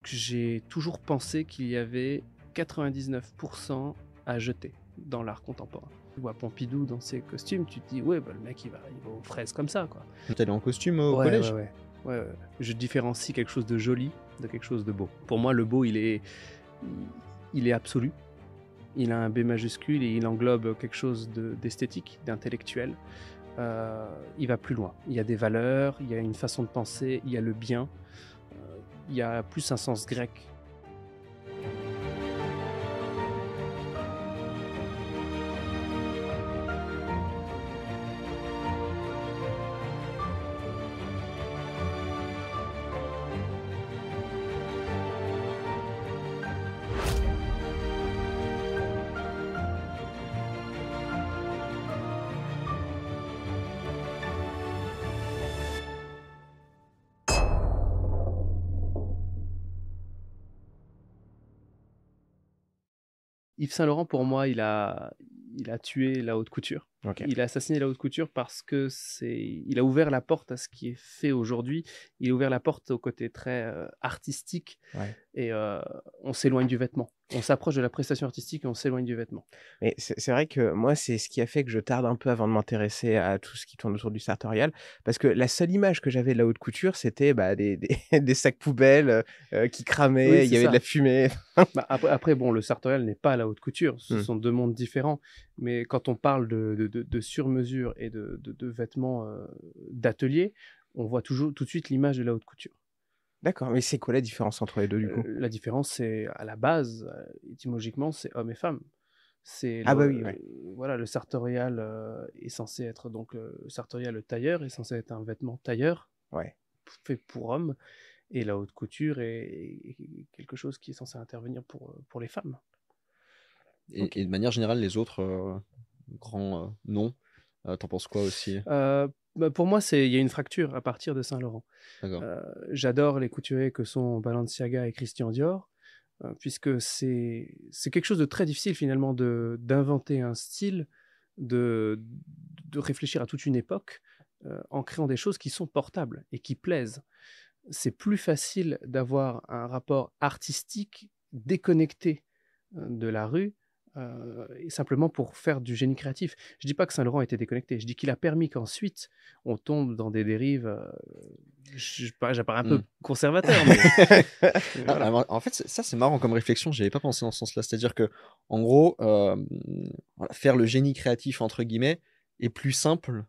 j'ai toujours pensé qu'il y avait 99% à jeter dans l'art contemporain. Tu vois Pompidou dans ses costumes, tu te dis, ouais, bah, le mec, il va aux fraises comme ça, quoi. T'allais en costume au Ouais, collège? ouais. Je différencie quelque chose de joli de quelque chose de beau. Pour moi, le beau, il est absolu. Il a un B majuscule et il englobe quelque chose d'esthétique, d'intellectuel. Il va plus loin. Il y a des valeurs, il y a une façon de penser, il y a le bien. Il y a plus un sens grec. Yves Saint Laurent, pour moi, il a tué la haute couture. Ok. Il a assassiné la haute couture parce que il a ouvert la porte à ce qui est fait aujourd'hui. Il a ouvert la porte au côté très artistique. Ouais. Et on s'éloigne du vêtement. On s'approche de la prestation artistique et on s'éloigne du vêtement. Mais c'est vrai que moi, c'est ce qui a fait que je tarde un peu avant de m'intéresser à tout ce qui tourne autour du sartorial, parce que la seule image que j'avais de la haute couture, c'était des sacs poubelles qui cramaient, Oui, il y c'est avait ça. de la fumée. Bah, après, bon, le sartorial n'est pas la haute couture. Ce sont deux mondes différents. Mais quand on parle de sur-mesure et de vêtements d'atelier, on voit toujours tout de suite l'image de la haute couture. D'accord, mais c'est quoi la différence entre les deux du coup? La différence, c'est à la base, étymologiquement, c'est homme et femme. Ah bah oui, ouais. Voilà, le sartorial est censé être donc le sartorial, le tailleur, est censé être un vêtement tailleur Ouais. fait pour homme, et la haute couture est quelque chose qui est censé intervenir pour les femmes. Et de manière générale, les autres grands noms, t'en penses quoi aussi? Bah, pour moi, il y a une fracture à partir de Saint-Laurent. D'accord. J'adore les couturiers que sont Balenciaga et Christian Dior, puisque c'est quelque chose de très difficile finalement d'inventer un style, de réfléchir à toute une époque en créant des choses qui sont portables et qui plaisent. C'est plus facile d'avoir un rapport artistique déconnecté de la rue et simplement pour faire du génie créatif. Je dis pas que Saint-Laurent était déconnecté, je dis qu'il a permis qu'ensuite on tombe dans des dérives. J'apparais un peu conservateur, mais voilà. Alors, en fait, ça c'est marrant comme réflexion. J'avais pas pensé dans ce sens-là. C'est-à-dire que, en gros, voilà, faire le génie créatif entre guillemets est plus simple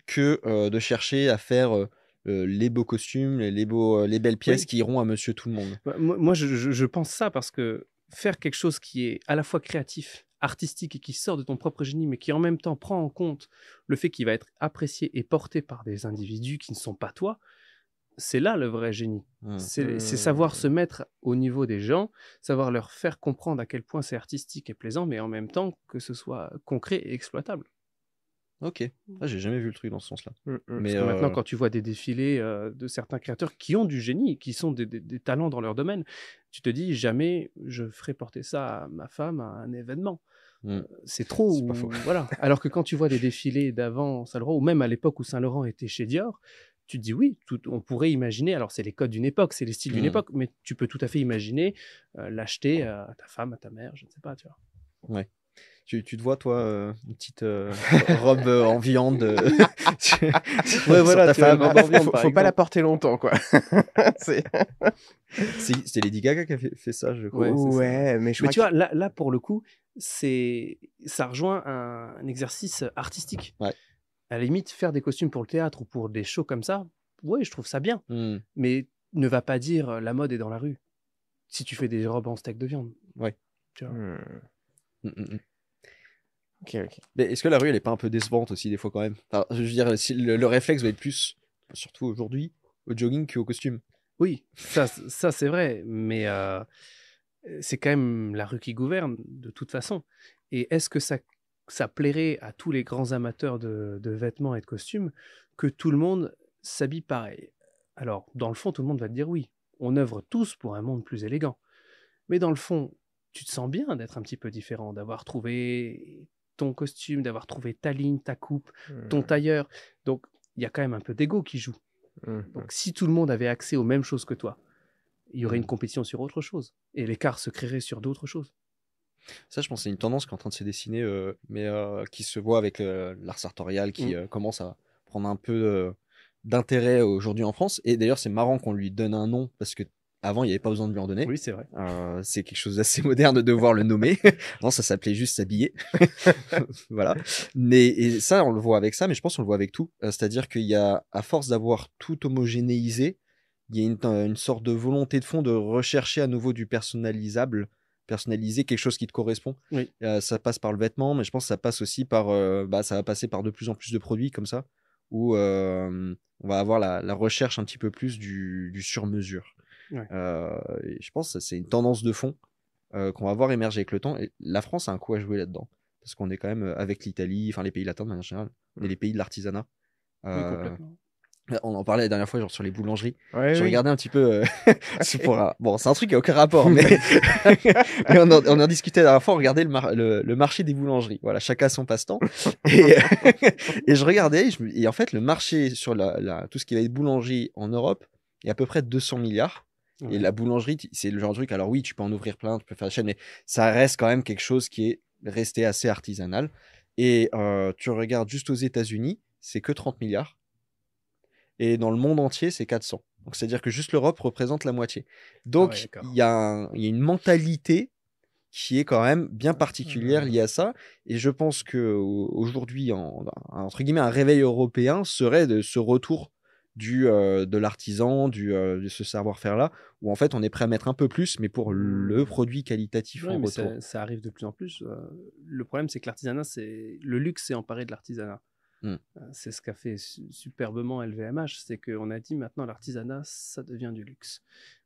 que de chercher à faire les beaux costumes, les belles pièces Oui. qui iront à Monsieur Tout le Monde. Moi, je pense ça parce que faire quelque chose qui est à la fois créatif, artistique et qui sort de ton propre génie, mais qui en même temps prend en compte le fait qu'il va être apprécié et porté par des individus qui ne sont pas toi, c'est là le vrai génie. C'est savoir se mettre au niveau des gens, savoir leur faire comprendre à quel point c'est artistique et plaisant, mais en même temps que ce soit concret et exploitable. Ok, j'ai jamais vu le truc dans ce sens-là. Parce que maintenant, quand tu vois des défilés de certains créateurs qui ont du génie, qui sont des talents dans leur domaine, tu te dis jamais je ferai porter ça à ma femme à un événement. C'est trop. C'est pas faux. Voilà. Alors que quand tu vois des défilés d'avant Saint-Laurent, ou même à l'époque où Saint-Laurent était chez Dior, tu te dis oui, on pourrait imaginer, alors c'est les codes d'une époque, c'est les styles d'une époque, mais tu peux tout à fait imaginer l'acheter à ta femme, à ta mère, je ne sais pas, tu vois. Ouais. Tu te vois, toi, une petite robe en viande ouais, voilà, ta femme. robe en viande, faut pas la porter longtemps, quoi. C'était Lady Gaga qui a fait ça, je crois. Ouais, mais je crois tu vois, là, pour le coup, ça rejoint un exercice artistique. Ouais. À la limite, faire des costumes pour le théâtre ou pour des shows comme ça, ouais, je trouve ça bien. Mais ne va pas dire la mode est dans la rue. Si tu fais des robes en steak de viande. Ouais. Tu vois. Ok. Mais est-ce que la rue, elle est pas un peu décevante aussi, des fois, quand même? Enfin, je veux dire, si le réflexe va être plus, surtout aujourd'hui, au jogging qu'au costume. Oui, ça c'est vrai. Mais c'est quand même la rue qui gouverne, de toute façon. Et est-ce que ça plairait à tous les grands amateurs de vêtements et de costumes que tout le monde s'habille pareil? Alors, dans le fond, tout le monde va te dire oui. On œuvre tous pour un monde plus élégant. Mais dans le fond, tu te sens bien d'être un petit peu différent, d'avoir trouvé ton costume, d'avoir trouvé ta ligne, ta coupe, ton tailleur. Donc, il y a quand même un peu d'ego qui joue. Donc, si tout le monde avait accès aux mêmes choses que toi, il y aurait une compétition sur autre chose. Et l'écart se créerait sur d'autres choses. Ça, je pense que c'est une tendance qui est en train de se dessiner, mais qui se voit avec l'art sartorial qui commence à prendre un peu d'intérêt aujourd'hui en France. Et d'ailleurs, c'est marrant qu'on lui donne un nom parce que avant, il n'y avait pas besoin de lui en donner. Oui, c'est vrai. C'est quelque chose d'assez moderne de devoir le nommer. Non, ça s'appelait juste s'habiller. Voilà. Et ça, on le voit avec ça, mais je pense qu'on le voit avec tout. C'est-à-dire qu'il y a, à force d'avoir tout homogénéisé, il y a une sorte de volonté de fond de rechercher à nouveau du personnalisable, personnaliser quelque chose qui te correspond. Oui. Ça passe par le vêtement, mais je pense que ça passe aussi par, ça va passer par de plus en plus de produits comme ça, où on va avoir la recherche un petit peu plus du sur-mesure. Ouais. Et je pense que c'est une tendance de fond qu'on va voir émerger avec le temps. Et la France a un coup à jouer là-dedans. Parce qu'on est quand même avec l'Italie, enfin les pays latins de manière générale, on est les pays de l'artisanat. Oui, complètement. On en parlait la dernière fois, genre sur les boulangeries. Ouais, Je oui. regardais un petit peu. Bon, c'est un truc qui n'a aucun rapport, mais, mais on en discutait la dernière fois. On regardait le marché des boulangeries. Voilà, chacun son passe-temps. Et, et je regardais, et en fait, le marché sur tout ce qui va être boulangerie en Europe est à peu près 200 milliards. Ouais. Et la boulangerie, c'est le genre de truc. Alors oui, tu peux en ouvrir plein, tu peux faire la chaîne, mais ça reste quand même quelque chose qui est resté assez artisanal. Et tu regardes juste aux États-Unis, c'est que 30 milliards. Et dans le monde entier, c'est 400. Donc, c'est-à-dire que juste l'Europe représente la moitié. Donc, il y a une mentalité qui est quand même bien particulière liée à ça. Et je pense qu'aujourd'hui, entre guillemets, un réveil européen serait de ce retour de l'artisan, de ce savoir-faire-là, où en fait, on est prêt à mettre un peu plus, mais pour le produit qualitatif en retour. Ça arrive de plus en plus. Le problème, c'est que l'artisanat, le luxe s'est emparé de l'artisanat. C'est ce qu'a fait superbement LVMH, c'est qu'on a dit maintenant l'artisanat, ça devient du luxe.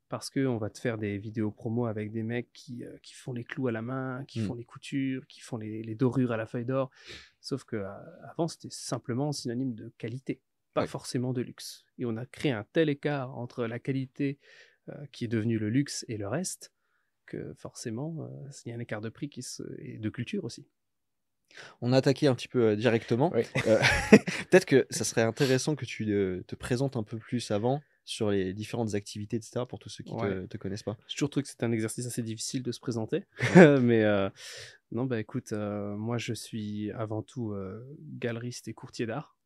Parce qu'on va te faire des vidéos promo avec des mecs qui font les clous à la main, qui font les coutures, qui font les dorures à la feuille d'or. Sauf qu'avant, c'était simplement synonyme de qualité, pas forcément de luxe. Et on a créé un tel écart entre la qualité qui est devenue le luxe et le reste, que forcément, il y a un écart de prix et de culture aussi. On a attaqué un petit peu directement. Oui. Peut-être que ça serait intéressant que tu te présentes un peu plus avant sur les différentes activités, etc., pour tous ceux qui te connaissent pas. J'ai toujours trouvé que c'était un exercice assez difficile de se présenter. Mais non, bah écoute, moi je suis avant tout galeriste et courtier d'art.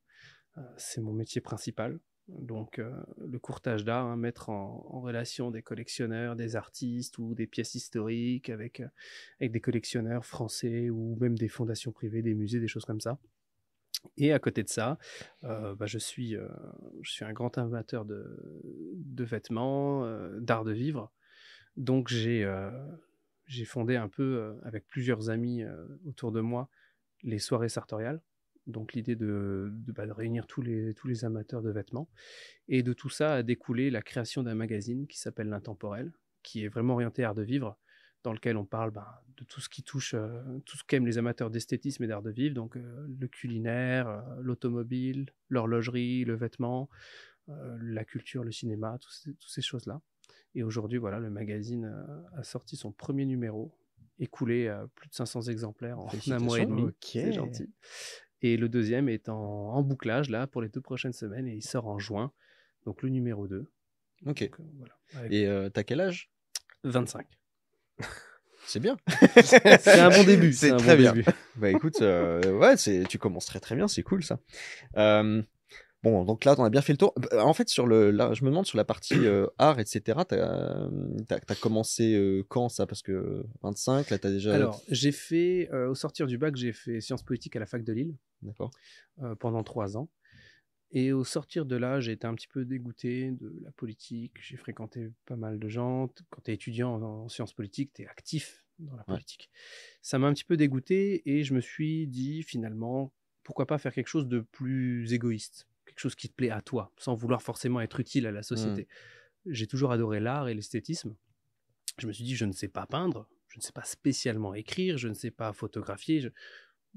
C'est mon métier principal. Donc le courtage d'art, mettre en relation des collectionneurs, des artistes ou des pièces historiques avec des collectionneurs français ou même des fondations privées, des musées, des choses comme ça. Et à côté de ça, je suis un grand amateur de vêtements, d'art de vivre. Donc j'ai fondé un peu avec plusieurs amis autour de moi les soirées sartoriales. Donc l'idée de réunir tous les amateurs de vêtements. Et de tout ça a découlé la création d'un magazine qui s'appelle L'Intemporel, qui est vraiment orienté art de vivre, dans lequel on parle de tout ce qui touche, tout ce qu'aiment les amateurs d'esthétisme et d'art de vivre, donc le culinaire, l'automobile, l'horlogerie, le vêtement, la culture, le cinéma, toutes ces choses-là. Et aujourd'hui, voilà, le magazine a sorti son premier numéro, écoulé à plus de 500 exemplaires en un mois et demi. Okay. C'est gentil. Et le deuxième est en bouclage là pour les 2 prochaines semaines et il sort en juin. Donc le numéro 2. Ok. Donc, voilà. Et t'as quel âge? 25. C'est bien. C'est un bon début. C'est très bien. Début. Bah écoute, tu commences très très bien, c'est cool ça. Bon, donc là, t'en as bien fait le tour. En fait, je me demande sur la partie art, etc., t'as commencé quand ça? Parce que 25, là, t'as déjà... Alors, j'ai fait, au sortir du bac, j'ai fait sciences politiques à la fac de Lille. D'accord. Pendant 3 ans. Et au sortir de là, j'ai été un petit peu dégoûté de la politique. J'ai fréquenté pas mal de gens. Quand tu es étudiant en sciences politiques, tu es actif dans la politique. Ça m'a un petit peu dégoûté et je me suis dit finalement, pourquoi pas faire quelque chose de plus égoïste, quelque chose qui te plaît à toi, sans vouloir forcément être utile à la société. J'ai toujours adoré l'art et l'esthétisme. Je me suis dit, je ne sais pas peindre, je ne sais pas spécialement écrire, je ne sais pas photographier.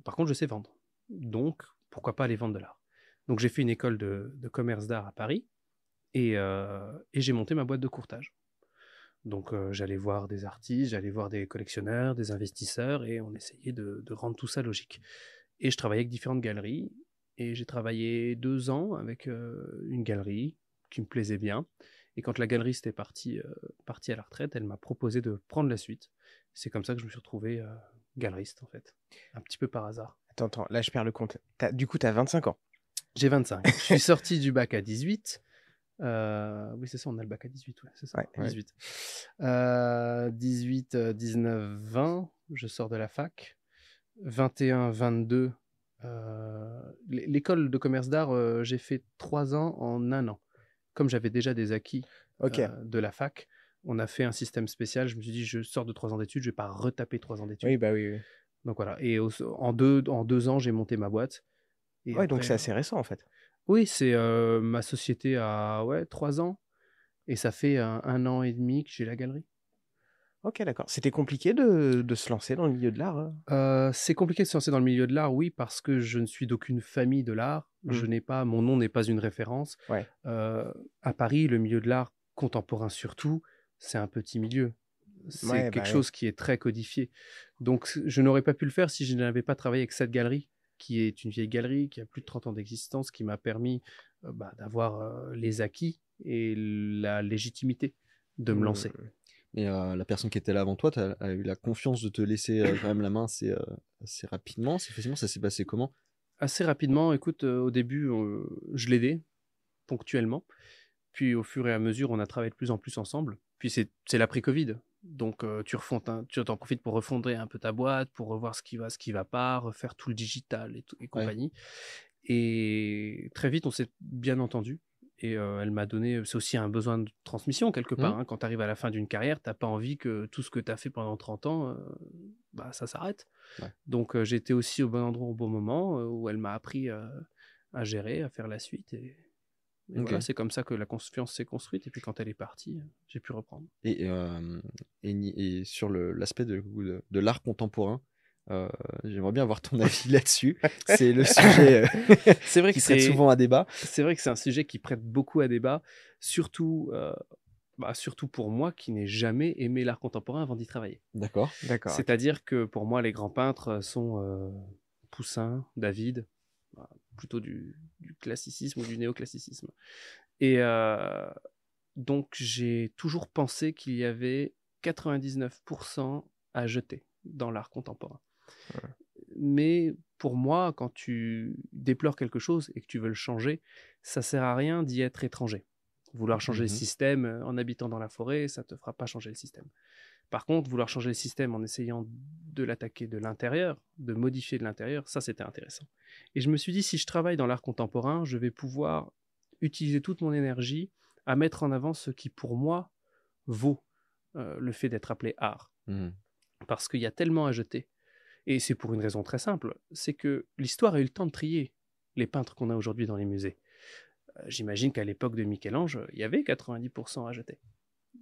Par contre, je sais vendre. Donc, pourquoi pas aller vendre de l'art? Donc j'ai fait une école de commerce d'art à Paris et j'ai monté ma boîte de courtage. Donc j'allais voir des artistes, j'allais voir des collectionneurs, des investisseurs et on essayait de rendre tout ça logique. Et je travaillais avec différentes galeries et j'ai travaillé 2 ans avec une galerie qui me plaisait bien. Et quand la galeriste est partie à la retraite, elle m'a proposé de prendre la suite. C'est comme ça que je me suis retrouvé galeriste, en fait. Un petit peu par hasard. Attends, là je perds le compte. Du coup, tu as 25 ans. J'ai 25. Je suis sorti du bac à 18. Oui, c'est ça, on a le bac à 18, ouais, c'est ça. Ouais. 18. 18, 19, 20, je sors de la fac. 21, 22, l'école de commerce d'art, j'ai fait 3 ans en un an. Comme j'avais déjà des acquis Ok. de la fac, on a fait un système spécial. Je me suis dit, je sors de 3 ans d'études, je vais pas retaper 3 ans d'études. Oui, bah oui. Donc voilà. Et en 2 ans, j'ai monté ma boîte. Et Ouais, donc après, c'est assez récent en fait. oui, c'est ma société a 3 ans. Et ça fait 1 an et demi que j'ai la galerie. Ok, d'accord. C'était compliqué de se lancer dans le milieu de l'art. C'est compliqué de se lancer dans le milieu de l'art, oui, parce que je ne suis d'aucune famille de l'art. Mon nom n'est pas une référence. Ouais. À Paris, le milieu de l'art contemporain surtout, c'est un petit milieu. C'est Ouais, quelque bah chose qui est très codifié. Donc, je n'aurais pas pu le faire si je n'avais pas travaillé avec cette galerie, qui est une vieille galerie, qui a plus de 30 ans d'existence, qui m'a permis d'avoir les acquis et la légitimité de me lancer. Et la personne qui était là avant toi, a eu la confiance de te laisser quand même la main assez rapidement, assez facilement. Ça s'est passé comment? Assez rapidement, écoute, au début, je l'aidais ponctuellement. Puis au fur et à mesure, on a travaillé de plus en plus ensemble. Puis c'est l'après-Covid. Donc tu t'en profites pour refonder un peu ta boîte, pour revoir ce qui va pas, refaire tout le digital et compagnie. Et très vite, on s'est bien entendu. Et elle m'a donné, c'est aussi un besoin de transmission quelque part. Quand tu arrives à la fin d'une carrière, tu n'as pas envie que tout ce que tu as fait pendant 30 ans, ça s'arrête. Ouais. Donc j'étais aussi au bon endroit au bon moment, où elle m'a appris à gérer, à faire la suite. Et voilà, c'est comme ça que la confiance s'est construite. Et puis quand elle est partie, j'ai pu reprendre. Et sur l'aspect de l'art contemporain, j'aimerais bien avoir ton avis là-dessus. C'est le sujet c'est vrai qui que prête souvent à débat. C'est vrai que c'est un sujet qui prête beaucoup à débat, surtout pour moi qui n'ai jamais aimé l'art contemporain avant d'y travailler. D'accord. C'est-à-dire que pour moi, les grands peintres sont Poussin, David, plutôt du classicisme ou du néoclassicisme. Et donc, j'ai toujours pensé qu'il y avait 99% à jeter dans l'art contemporain. Ouais. Mais pour moi, quand tu déplores quelque chose et que tu veux le changer, ça sert à rien d'y être étranger. Vouloir changer le système en habitant dans la forêt, ça ne te fera pas changer le système. Par contre, vouloir changer le système en essayant de l'attaquer de l'intérieur, de modifier de l'intérieur, ça c'était intéressant. Et je me suis dit, si je travaille dans l'art contemporain, je vais pouvoir utiliser toute mon énergie à mettre en avant ce qui pour moi vaut le fait d'être appelé art. Parce qu'il y a tellement à jeter. Et c'est pour une raison très simple, c'est que l'histoire a eu le temps de trier les peintres qu'on a aujourd'hui dans les musées. J'imagine qu'à l'époque de Michel-Ange, il y avait 90% à jeter.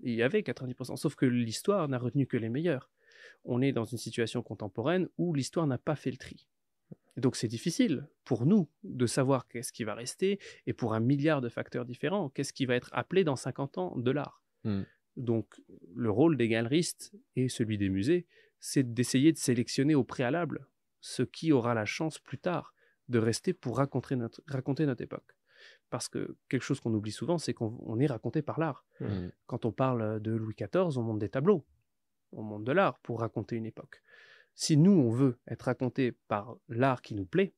Il y avait 90%, sauf que l'histoire n'a retenu que les meilleurs. On est dans une situation contemporaine où l'histoire n'a pas fait le tri. Et donc c'est difficile pour nous de savoir qu'est-ce qui va rester, et pour 1 milliard de facteurs différents, qu'est-ce qui va être appelé dans 50 ans de l'art. Donc le rôle des galeristes et celui des musées, c'est d'essayer de sélectionner au préalable ce qui aura la chance plus tard de rester pour raconter notre époque. Parce que quelque chose qu'on oublie souvent, c'est qu'on est raconté par l'art. Quand on parle de Louis XIV, on monte des tableaux, on monte de l'art pour raconter une époque. Si nous, on veut être raconté par l'art qui nous plaît,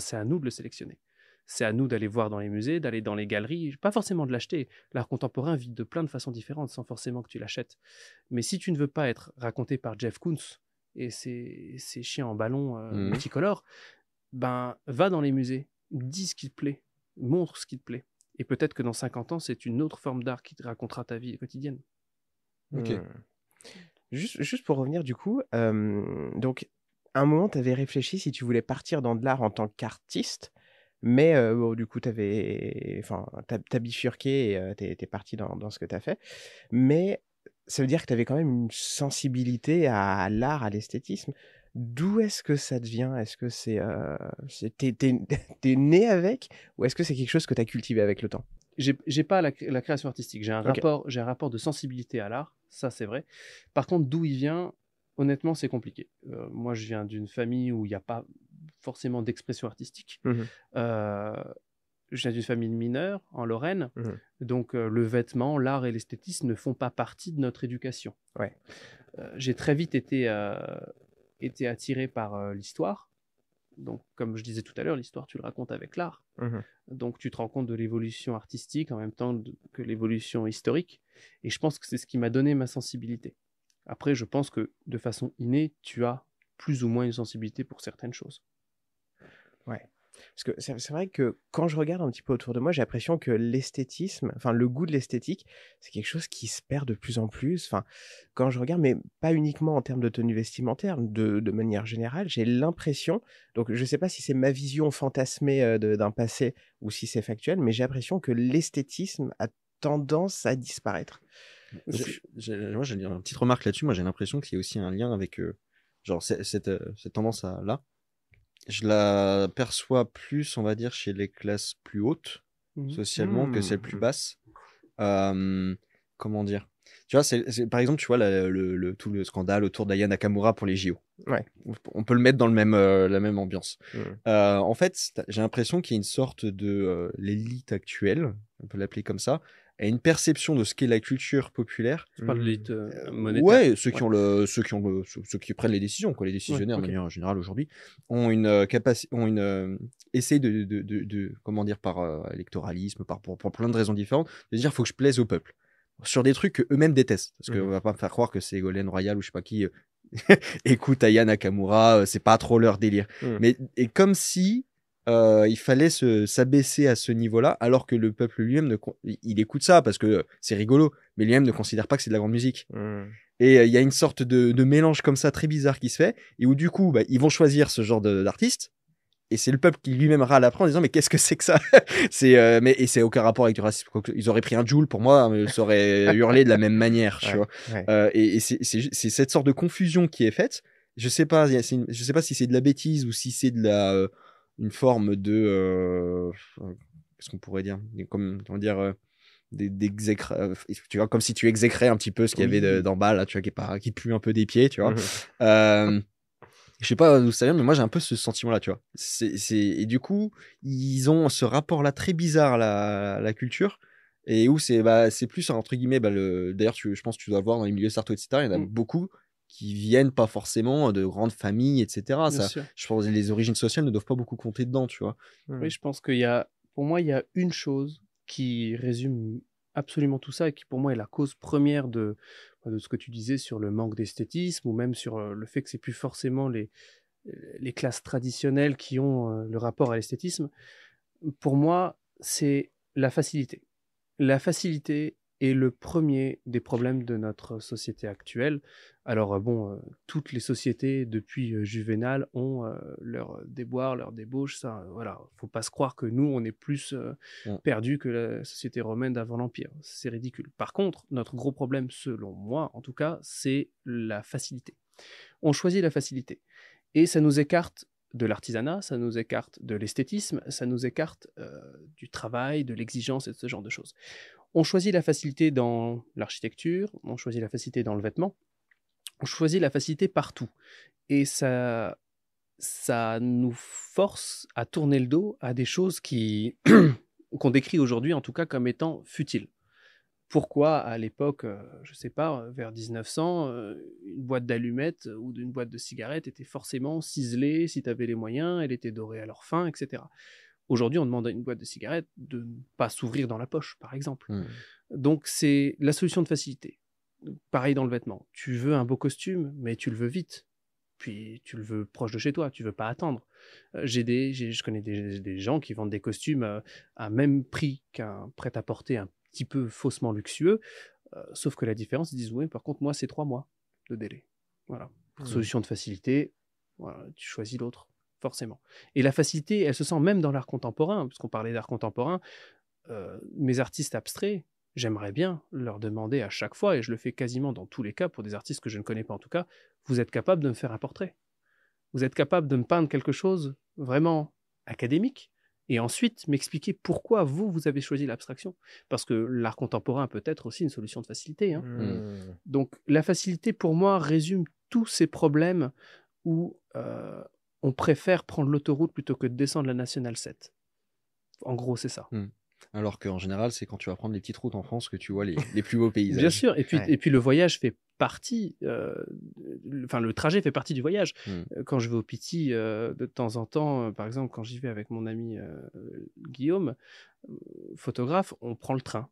c'est à nous de le sélectionner. C'est à nous d'aller voir dans les musées, d'aller dans les galeries, pas forcément de l'acheter. L'art contemporain vit de plein de façons différentes sans forcément que tu l'achètes. Mais si tu ne veux pas être raconté par Jeff Koons et ses chiens en ballon multicolores, va dans les musées, dis ce qui te plaît, montre ce qui te plaît. Et peut-être que dans 50 ans, c'est une autre forme d'art qui te racontera ta vie quotidienne. Ok. Juste pour revenir du coup, donc à un moment, tu avais réfléchi si tu voulais partir dans de l'art en tant qu'artiste, mais du coup, t'as bifurqué et t'es parti dans ce que tu as fait. Mais ça veut dire que tu avais quand même une sensibilité à l'art, à l'esthétisme. D'où est-ce que ça te vient? Est-ce que t'es né avec, ou est-ce que c'est quelque chose que tu as cultivé avec le temps? J'ai pas la création artistique. J'ai un rapport de sensibilité à l'art, ça c'est vrai. Par contre, d'où il vient, honnêtement, c'est compliqué. Moi, je viens d'une famille où il n'y a pas forcément d'expression artistique. je viens d'une famille de mineurs en Lorraine, Mhm. donc le vêtement, l'art et l'esthétisme ne font pas partie de notre éducation. Ouais. J'ai très vite été attiré par l'histoire. Donc, comme je disais tout à l'heure, l'histoire, tu le racontes avec l'art. Mhm. Donc, tu te rends compte de l'évolution artistique en même temps que l'évolution historique. Et je pense que c'est ce qui m'a donné ma sensibilité. Après, je pense que de façon innée, tu as plus ou moins une sensibilité pour certaines choses. Ouais. Parce que c'est vrai que quand je regarde un petit peu autour de moi, j'ai l'impression que l'esthétisme, enfin le goût de l'esthétique, c'est quelque chose qui se perd de plus en plus. Enfin, quand je regarde, mais pas uniquement en termes de tenue vestimentaire, de manière générale, j'ai l'impression, donc je ne sais pas si c'est ma vision fantasmée d'un passé ou si c'est factuel, mais j'ai l'impression que l'esthétisme a tendance à disparaître. Moi, j'ai une petite remarque là-dessus. Moi, j'ai l'impression qu'il y a aussi un lien avec genre cette tendance là. Je la perçois plus, on va dire, chez les classes plus hautes socialement que celles plus basses. Comment dire? Tu vois, par exemple, tu vois tout le scandale autour d'Aya Nakamura pour les JO. Ouais. On peut le mettre dans la même ambiance. Mhm. En fait, j'ai l'impression qu'il y a une sorte de l'élite actuelle, on peut l'appeler comme ça, a une perception de ce qu'est la culture populaire. Tu parles de l'élite monétaire. Ouais, ceux qui prennent les décisions, quoi, les décisionnaires Ouais, ok. de manière générale aujourd'hui, ont une capacité, essayent comment dire, par électoralisme, pour plein de raisons différentes, de dire faut que je plaise au peuple sur des trucs qu'eux-mêmes détestent, parce qu'on va pas me faire croire que c'est Ségolène Royal ou je sais pas qui écoute Aya Nakamura, c'est pas trop leur délire. Mais et comme si il fallait s'abaisser à ce niveau-là, alors que le peuple lui-même il écoute ça parce que c'est rigolo, mais lui-même ne considère pas que c'est de la grande musique. Et il y a une sorte de mélange comme ça très bizarre qui se fait, et où du coup, bah, ils vont choisir ce genre d'artiste. Et c'est le peuple qui lui-même râle après en disant mais qu'est-ce que c'est que ça? Et c'est aucun rapport avec du racisme. Ils auraient pris un Joule pour moi, mais ils auraient hurlé de la même manière, tu vois. Ouais. Et c'est cette sorte de confusion qui est faite. Je sais pas, je sais pas si c'est de la bêtise ou si c'est de une forme de qu'est-ce qu'on pourrait dire, comment dire, tu vois, comme si tu exécrais un petit peu ce qu'il y avait d'en bas là, tu vois, qui pue un peu des pieds, tu vois. Je sais pas d'où ça vient, mais moi j'ai un peu ce sentiment-là, tu vois. Et du coup, ils ont ce rapport-là très bizarre à la culture, et où c'est plus, entre guillemets, d'ailleurs, je pense que tu dois le voir dans les milieux sarto, etc., il y en a beaucoup qui viennent pas forcément de grandes familles, etc. Bien sûr. Je pense que les origines sociales ne doivent pas beaucoup compter dedans, tu vois. Oui, je pense pour moi, il y a une chose qui résume absolument tout ça et qui pour moi est la cause première de ce que tu disais sur le manque d'esthétisme ou même sur le fait que c'est plus forcément les classes traditionnelles qui ont le rapport à l'esthétisme. Pour moi, c'est la facilité. La facilité est le premier des problèmes de notre société actuelle. Alors toutes les sociétés depuis Juvénal ont leurs déboires, leurs débauches. Ça, voilà, faut pas se croire que nous on est plus perdus que la société romaine d'avant l'Empire. C'est ridicule. Par contre, notre gros problème, selon moi en tout cas, c'est la facilité. On choisit la facilité et ça nous écarte de l'artisanat, ça nous écarte de l'esthétisme, ça nous écarte du travail, de l'exigence et de ce genre de choses. On choisit la facilité dans l'architecture, on choisit la facilité dans le vêtement, on choisit la facilité partout. Et ça nous force à tourner le dos à des choses qu'on décrit aujourd'hui en tout cas comme étant futiles. Pourquoi à l'époque, je sais pas, vers 1900, une boîte d'allumettes ou une boîte de cigarettes était forcément ciselée si tu avais les moyens, elle était dorée à leur fin, etc. Aujourd'hui, on demande à une boîte de cigarettes de ne pas s'ouvrir dans la poche, par exemple. Donc, c'est la solution de facilité. Pareil dans le vêtement. Tu veux un beau costume, mais tu le veux vite. Puis, tu le veux proche de chez toi, tu veux pas attendre. Je connais des gens qui vendent des costumes à même prix qu'un prêt-à-porter un petit peu faussement luxueux, sauf que la différence, ils disent, oui, par contre, moi, c'est 3 mois de délai. Voilà. Solution de facilité, voilà, tu choisis l'autre. Forcément. Et la facilité, elle se sent même dans l'art contemporain, puisqu'on parlait d'art contemporain. Mes artistes abstraits, j'aimerais bien leur demander à chaque fois, et je le fais quasiment dans tous les cas, pour des artistes que je ne connais pas en tout cas, vous êtes capable de me faire un portrait. Vous êtes capable de me peindre quelque chose vraiment académique, et ensuite m'expliquer pourquoi vous avez choisi l'abstraction. Parce que l'art contemporain peut être aussi une solution de facilité. Donc la facilité, pour moi, résume tous ces problèmes où on préfère prendre l'autoroute plutôt que de descendre la Nationale 7. En gros, c'est ça. Alors qu'en général, c'est quand tu vas prendre les petites routes en France que tu vois les plus beaux paysages. Bien sûr, et Ouais. puis le voyage fait partie, enfin le trajet fait partie du voyage. Quand je vais au Piti, de temps en temps, par exemple, quand j'y vais avec mon ami Guillaume, photographe, on prend le train,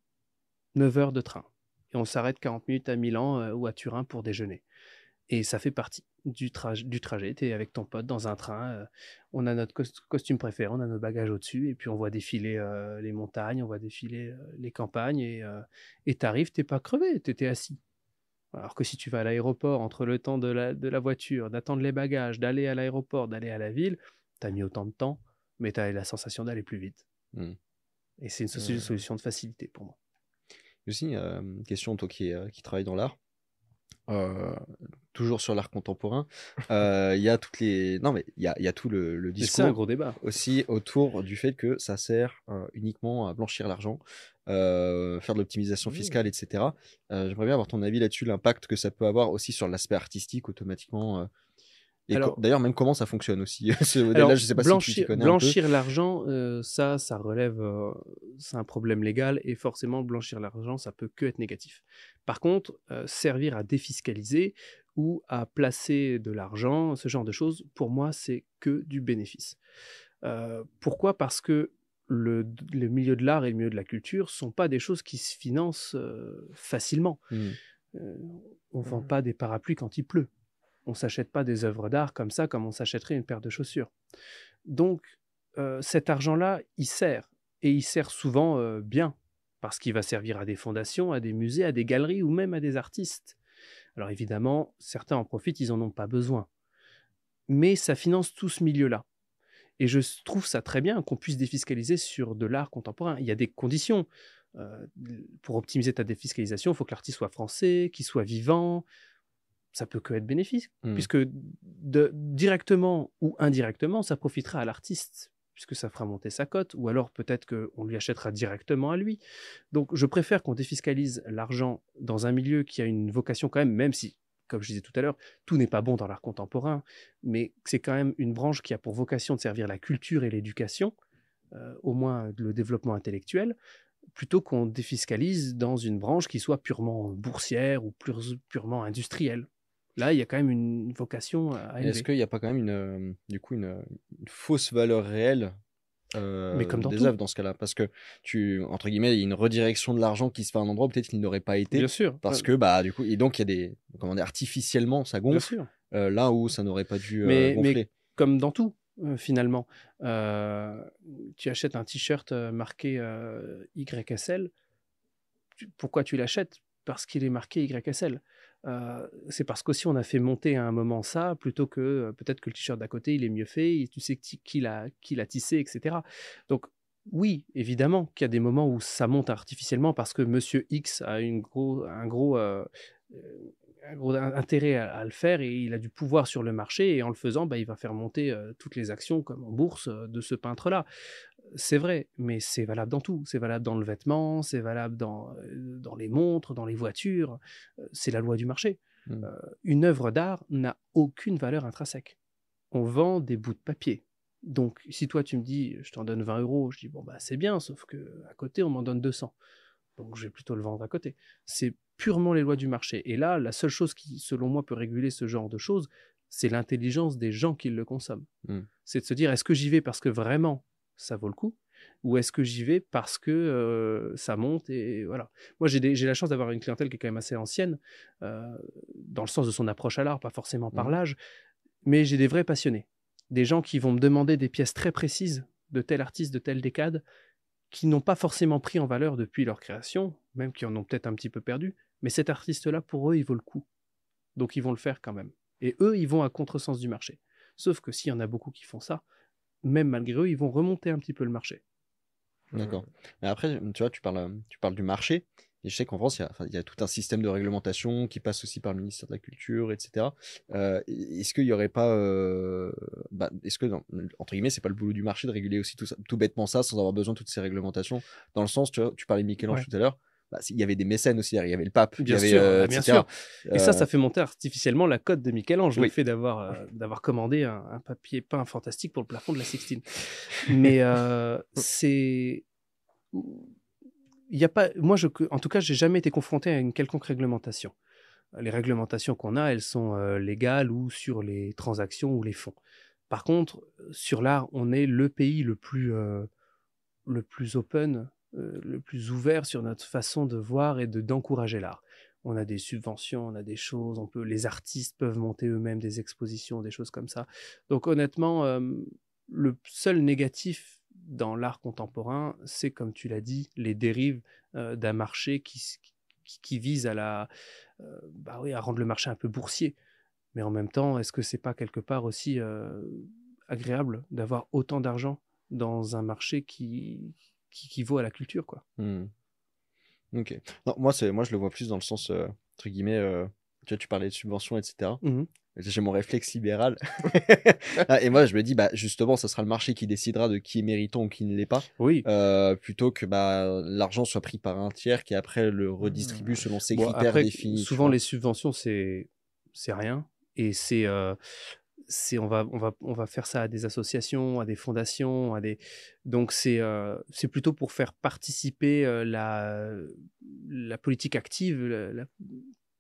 9 heures de train, et on s'arrête 40 minutes à Milan ou à Turin pour déjeuner. Et ça fait partie du trajet. Tu es avec ton pote dans un train, on a notre costume préféré, on a nos bagages au-dessus, et puis on voit défiler les montagnes, on voit défiler les campagnes, et t'arrives, t'es pas crevé, t'étais assis. Alors que si tu vas à l'aéroport, entre le temps de la voiture, d'attendre les bagages, d'aller à l'aéroport, d'aller à la ville, t'as mis autant de temps, mais t'as la sensation d'aller plus vite. Et c'est une solution de facilité pour moi. Aussi, question, toi qui travaille dans l'art, toujours sur l'art contemporain, il y a toutes les... Non, mais il y a tout le Mais c'est discours un gros débat. aussi autour du fait que ça sert uniquement à blanchir l'argent, faire de l'optimisation fiscale, etc. J'aimerais bien avoir ton avis là-dessus, l'impact que ça peut avoir aussi sur l'aspect artistique automatiquement. Et Alors, d'ailleurs, même comment ça fonctionne aussi. Ce alors, modèle-là, je sais pas si tu t'y connais un peu. blanchir l'argent, ça relève, c'est un problème légal, et forcément, blanchir l'argent, ça peut que être négatif. Par contre, servir à défiscaliser ou à placer de l'argent, ce genre de choses, pour moi, c'est que du bénéfice. Pourquoi? Parce que le milieu de l'art et le milieu de la culture sont pas des choses qui se financent facilement. On vend pas des parapluies quand il pleut. On s'achète pas des œuvres d'art comme ça, comme on s'achèterait une paire de chaussures. Donc, cet argent-là, il sert. Et il sert souvent bien, parce qu'il va servir à des fondations, à des musées, à des galeries ou même à des artistes. Alors évidemment, certains en profitent, ils n'en ont pas besoin. Mais ça finance tout ce milieu-là. Et je trouve ça très bien qu'on puisse défiscaliser sur de l'art contemporain. Il y a des conditions. Pour optimiser ta défiscalisation, il faut que l'artiste soit français, qu'il soit vivant. Ça peut que être bénéfique, puisque directement ou indirectement, ça profitera à l'artiste, puisque ça fera monter sa cote, ou alors peut-être qu'on lui achètera directement à lui. Donc je préfère qu'on défiscalise l'argent dans un milieu qui a une vocation quand même si, comme je disais tout à l'heure, tout n'est pas bon dans l'art contemporain, mais c'est quand même une branche qui a pour vocation de servir la culture et l'éducation, au moins le développement intellectuel, plutôt qu'on défiscalise dans une branche qui soit purement boursière ou purement industrielle. Là, il y a quand même une vocation à élever. Est-ce qu'il n'y a pas quand même une fausse valeur réelle Mais comme dans des tout. œuvres dans ce cas-là? Parce que entre guillemets, il y a une redirection de l'argent qui se fait à un endroit où peut-être qu'il n'aurait pas été. Bien sûr. Parce que, du coup, et donc il y a artificiellement, ça Bien gonfle, sûr. là où ça n'aurait pas dû mais gonfler. comme dans tout, finalement, tu achètes un t-shirt marqué YSL, pourquoi tu l'achètes? Parce qu'il est marqué YSL. C'est parce qu'aussi on a fait monter à un moment ça, plutôt que peut-être que le t-shirt d'à côté il est mieux fait, et tu sais qui l'a tissé, etc. Donc oui, évidemment qu'il y a des moments où ça monte artificiellement parce que Monsieur X a un gros intérêt à le faire, et il a du pouvoir sur le marché, et en le faisant, il va faire monter toutes les actions comme en bourse de ce peintre-là. C'est vrai, mais c'est valable dans tout. C'est valable dans le vêtement, c'est valable dans les montres, dans les voitures. C'est la loi du marché. Une œuvre d'art n'a aucune valeur intrinsèque. On vend des bouts de papier. Donc, si toi tu me dis, je t'en donne 20 €, je dis, bon, c'est bien, sauf que à côté, on m'en donne 200. Donc, je vais plutôt le vendre à côté. C'est purement les lois du marché. Et là, la seule chose qui, selon moi, peut réguler ce genre de choses, c'est l'intelligence des gens qui le consomment. C'est de se dire, est-ce que j'y vais parce que vraiment ça vaut le coup, ou est-ce que j'y vais parce que ça monte, et voilà. Moi, j'ai la chance d'avoir une clientèle qui est quand même assez ancienne, dans le sens de son approche à l'art, pas forcément par l'âge, mais j'ai des vrais passionnés. Des gens qui vont me demander des pièces très précises de tel artiste, de telle décade, qui n'ont pas forcément pris en valeur depuis leur création, même qui en ont peut-être un petit peu perdu, mais cet artiste-là, pour eux, il vaut le coup. Donc ils vont le faire quand même. Et eux, ils vont à contresens du marché. Sauf que s'il y en a beaucoup qui font ça, même malgré eux, ils vont remonter un petit peu le marché. D'accord. Mais après, tu vois, tu parles du marché. Et je sais qu'en France, il y a tout un système de réglementation qui passe aussi par le ministère de la Culture, etc. Est-ce qu'il n'y aurait pas... est-ce que, entre guillemets, c'est pas le boulot du marché de réguler aussi tout bêtement ça, sans avoir besoin de toutes ces réglementations? Dans le sens, tu vois, tu parlais de Michel-Ange tout à l'heure. il y avait des mécènes aussi, il y avait le pape, il y Bien avait, sûr, bien etc. sûr. Et ça fait monter artificiellement la cote de Michel-Ange, le Oui. fait d'avoir commandé un papier peint fantastique pour le plafond de la Sixtine. Mais c'est... Il y a pas... Moi, en tout cas, j'ai jamais été confronté à une quelconque réglementation. Les réglementations qu'on a, elles sont légales ou sur les transactions ou les fonds. Par contre, sur l'art, on est le pays le plus open, le plus ouvert sur notre façon de voir et d'encourager l'art. On a des subventions, on a des choses, les artistes peuvent monter eux-mêmes des expositions, des choses comme ça. Donc honnêtement, le seul négatif dans l'art contemporain, c'est, comme tu l'as dit, les dérives d'un marché qui vise à rendre le marché un peu boursier. Mais en même temps, est-ce que c'est pas quelque part aussi agréable d'avoir autant d'argent dans un marché qui vaut à la culture, quoi. Ok. Non, moi je le vois plus dans le sens, entre guillemets, tu vois, tu parlais de subventions, etc. J'ai mon réflexe libéral. Et moi, je me dis, justement, ça sera le marché qui décidera de qui est méritant ou qui ne l'est pas. Oui. Plutôt que l'argent soit pris par un tiers qui après le redistribue selon ses critères après, définis. Souvent, les subventions, c'est rien. Et on va faire ça à des associations, à des fondations, donc c'est plutôt pour faire participer la politique active,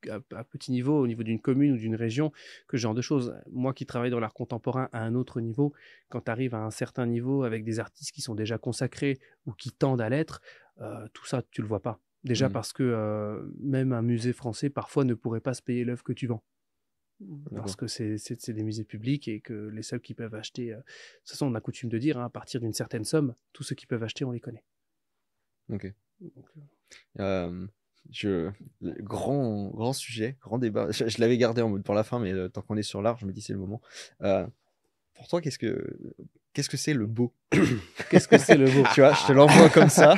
à petit niveau, au niveau d'une commune ou d'une région, que ce genre de choses. Moi qui travaille dans l'art contemporain à un autre niveau, quand tu arrives à un certain niveau avec des artistes qui sont déjà consacrés ou qui tendent à l'être, tout ça, tu le vois pas. Déjà parce que même un musée français, parfois, ne pourrait pas se payer l'œuvre que tu vends. Parce que c'est des musées publics et que les seuls qui peuvent acheter... de toute façon, on a coutume de dire, à partir d'une certaine somme, tous ceux qui peuvent acheter, on les connaît. Ok. Grand sujet, grand débat. Je l'avais gardé en mode pour la fin, mais tant qu'on est sur l'art, je me dis c'est le moment. Pour toi, qu'est-ce que c'est le beau? Qu'est-ce que c'est le beau? Tu vois, je te l'envoie comme ça.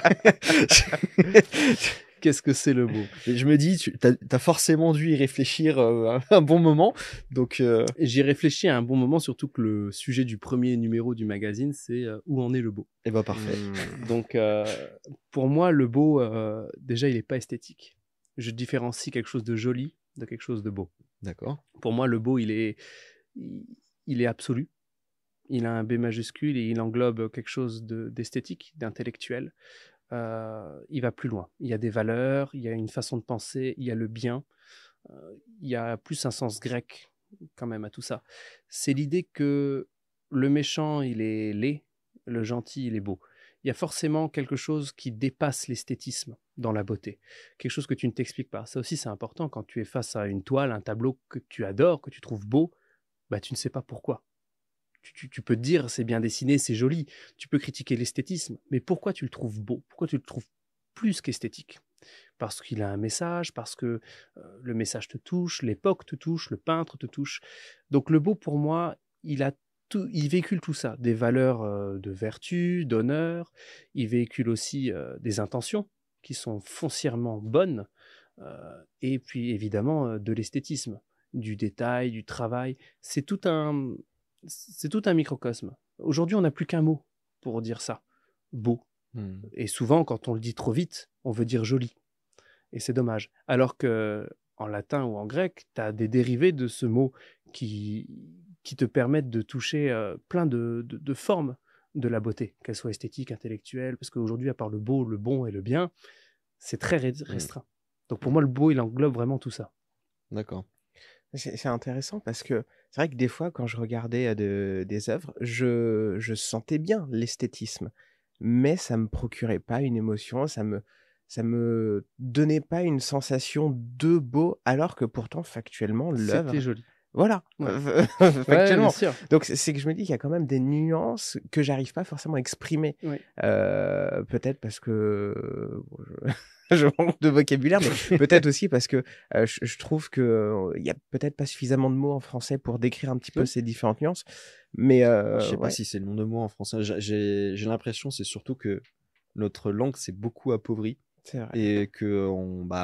Qu'est-ce que c'est le beau? Et je me dis, tu as forcément dû y réfléchir un bon moment. Donc, j'y réfléchis à un bon moment, surtout que le sujet du premier numéro du magazine, c'est où en est le beau. Et parfait. Donc, pour moi, le beau, déjà, il n'est pas esthétique. Je différencie quelque chose de joli de quelque chose de beau. D'accord. Pour moi, le beau, il est absolu. Il a un B majuscule et il englobe quelque chose d'esthétique, d'intellectuel. Il va plus loin. Il y a des valeurs, il y a une façon de penser, il y a le bien. Il y a plus un sens grec quand même à tout ça. C'est l'idée que le méchant, il est laid, le gentil, il est beau. Il y a forcément quelque chose qui dépasse l'esthétisme dans la beauté. Quelque chose que tu ne t'expliques pas. Ça aussi, c'est important. Quand tu es face à une toile, un tableau que tu adores, que tu trouves beau, tu ne sais pas pourquoi. Tu peux te dire c'est bien dessiné, c'est joli. Tu peux critiquer l'esthétisme, mais pourquoi tu le trouves beau? Pourquoi tu le trouves plus qu'esthétique? Parce qu'il a un message, parce que le message te touche, l'époque te touche, le peintre te touche. Donc le beau, pour moi, il véhicule tout ça, des valeurs de vertu, d'honneur. Il véhicule aussi des intentions qui sont foncièrement bonnes, et puis évidemment de l'esthétisme, du détail, du travail. C'est tout un microcosme. Aujourd'hui, on n'a plus qu'un mot pour dire ça, beau. Et souvent, quand on le dit trop vite, on veut dire joli. Et c'est dommage. Alors que en latin ou en grec, tu as des dérivés de ce mot qui te permettent de toucher plein de formes de la beauté, qu'elles soient esthétiques, intellectuelles, parce qu'aujourd'hui, à part le beau, le bon et le bien, c'est très restreint. Donc pour moi, le beau, il englobe vraiment tout ça. D'accord. C'est intéressant parce que c'est vrai que des fois, quand je regardais des œuvres, je sentais bien l'esthétisme, mais ça me procurait pas une émotion, ça me donnait pas une sensation de beau, alors que pourtant, factuellement, l'œuvre... C'était joli. Voilà, ouais. factuellement. Ouais, bien sûr. Donc c'est que je me dis qu'il y a quand même des nuances que j'arrive pas forcément à exprimer. Oui. Peut-être parce que je manque de vocabulaire, mais peut-être aussi parce que je trouve que il y a peut-être pas suffisamment de mots en français pour décrire un petit peu ces différentes nuances. Mais je sais pas si c'est le nom de mots en français. J'ai l'impression, c'est surtout que notre langue s'est beaucoup appauvrie. C'est vrai. Et que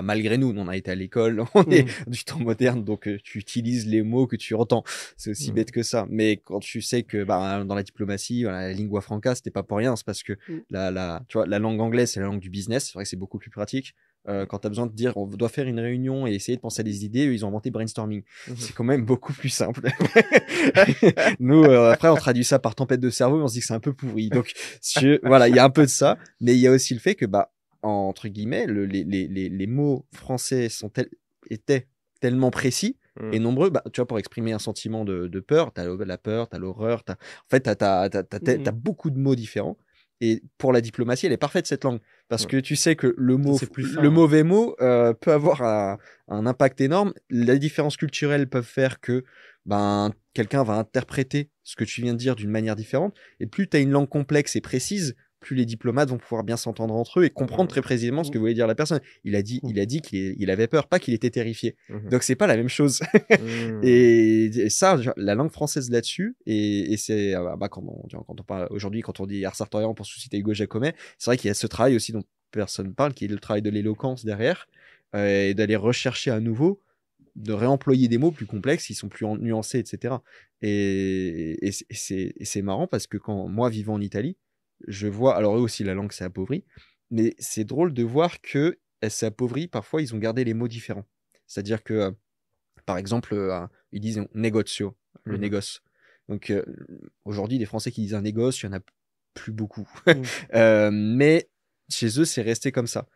malgré nous, on a été à l'école, on est du temps moderne, donc tu utilises les mots que tu entends. C'est aussi bête que ça. Mais quand tu sais que dans la diplomatie, la lingua franca, c'était pas pour rien, c'est parce que tu vois, la langue anglaise, c'est la langue du business. C'est vrai que c'est beaucoup plus pratique. quand tu as besoin de dire on doit faire une réunion et essayer de penser à des idées, eux, ils ont inventé brainstorming. C'est quand même beaucoup plus simple. Nous, après, on traduit ça par tempête de cerveau et on se dit que c'est un peu pourri. Donc, voilà, il y a un peu de ça, mais il y a aussi le fait que, entre guillemets, les mots français étaient tellement précis et nombreux, tu vois, pour exprimer un sentiment de peur, t'as la peur, t'as l'horreur, en fait, t'as beaucoup de mots différents. Et pour la diplomatie, elle est parfaite, cette langue. Parce que tu sais que le mauvais mot peut avoir un impact énorme. Les différences culturelles peuvent faire que quelqu'un va interpréter ce que tu viens de dire d'une manière différente. Et plus tu as une langue complexe et précise, plus les diplomates vont pouvoir bien s'entendre entre eux et comprendre très précisément ce que voulait dire la personne. Il a dit qu'il avait peur, pas qu'il était terrifié. Donc c'est pas la même chose. et ça, la langue française là-dessus, et c'est quand on parle aujourd'hui, quand on dit Ars Artorian pour susciter Hugo Jacomet, c'est vrai qu'il y a ce travail aussi dont personne parle, qui est le travail de l'éloquence derrière, et d'aller rechercher à nouveau, de réemployer des mots plus complexes, qui sont plus nuancés, etc. Et c'est marrant parce que quand moi vivant en Italie, je vois, alors eux aussi la langue s'est appauvrie, mais c'est drôle de voir que elle s'est appauvrie, parfois ils ont gardé les mots différents. C'est-à-dire que, par exemple, ils disent negozio, le négoce. Donc aujourd'hui, les Français qui disent un négoce, il n'y en a plus beaucoup. Mais chez eux, c'est resté comme ça.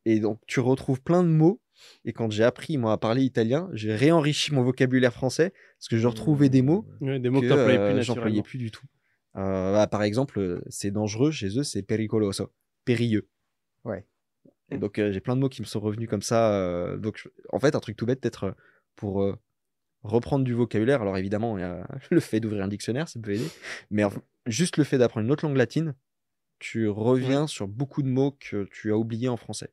Et donc tu retrouves plein de mots. Et quand j'ai appris, moi, à parler italien, j'ai réenrichi mon vocabulaire français parce que je retrouvais des mots que j'employais plus du tout. Par exemple, c'est dangereux chez eux, c'est pericoloso, périlleux. Ouais. Et donc j'ai plein de mots qui me sont revenus comme ça. Donc en fait, un truc tout bête, peut-être pour reprendre du vocabulaire. Alors évidemment, il y a le fait d'ouvrir un dictionnaire, ça peut aider. Mais juste le fait d'apprendre une autre langue latine, tu reviens sur beaucoup de mots que tu as oubliés en français.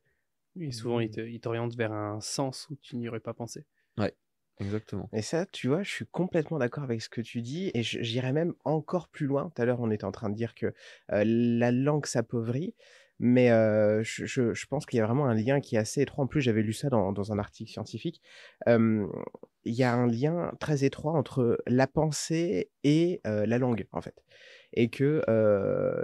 Oui, souvent, ils t'orientent vers un sens où tu n'y aurais pas pensé. Ouais, exactement. Et ça, tu vois, je suis complètement d'accord avec ce que tu dis, et j'irais même encore plus loin. Tout à l'heure, on était en train de dire que la langue s'appauvrit, mais je pense qu'il y a vraiment un lien qui est assez étroit. En plus, j'avais lu ça dans un article scientifique. Il y a un lien très étroit entre la pensée et la langue, en fait. Et que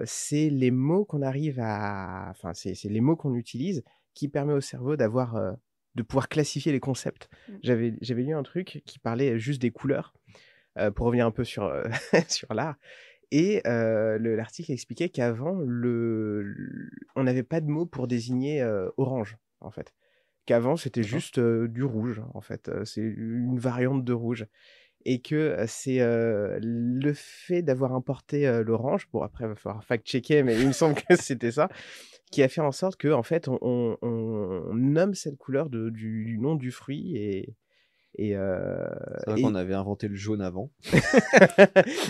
c'est les mots qu'on arrive à... Enfin, c'est les mots qu'on utilise qui permet au cerveau de pouvoir classifier les concepts. J'avais lu un truc qui parlait juste des couleurs, pour revenir un peu sur, sur l'art. Et l'article expliquait qu'avant, on n'avait pas de mot pour désigner orange, en fait. Qu'avant, c'était juste du rouge, en fait. C'est une variante de rouge. Et que c'est le fait d'avoir importé l'orange, bon après il va falloir fact-checker, mais il me semble que c'était ça, qui a fait en sorte que en fait on nomme cette couleur du nom du fruit c'est vrai qu'on avait inventé le jaune avant.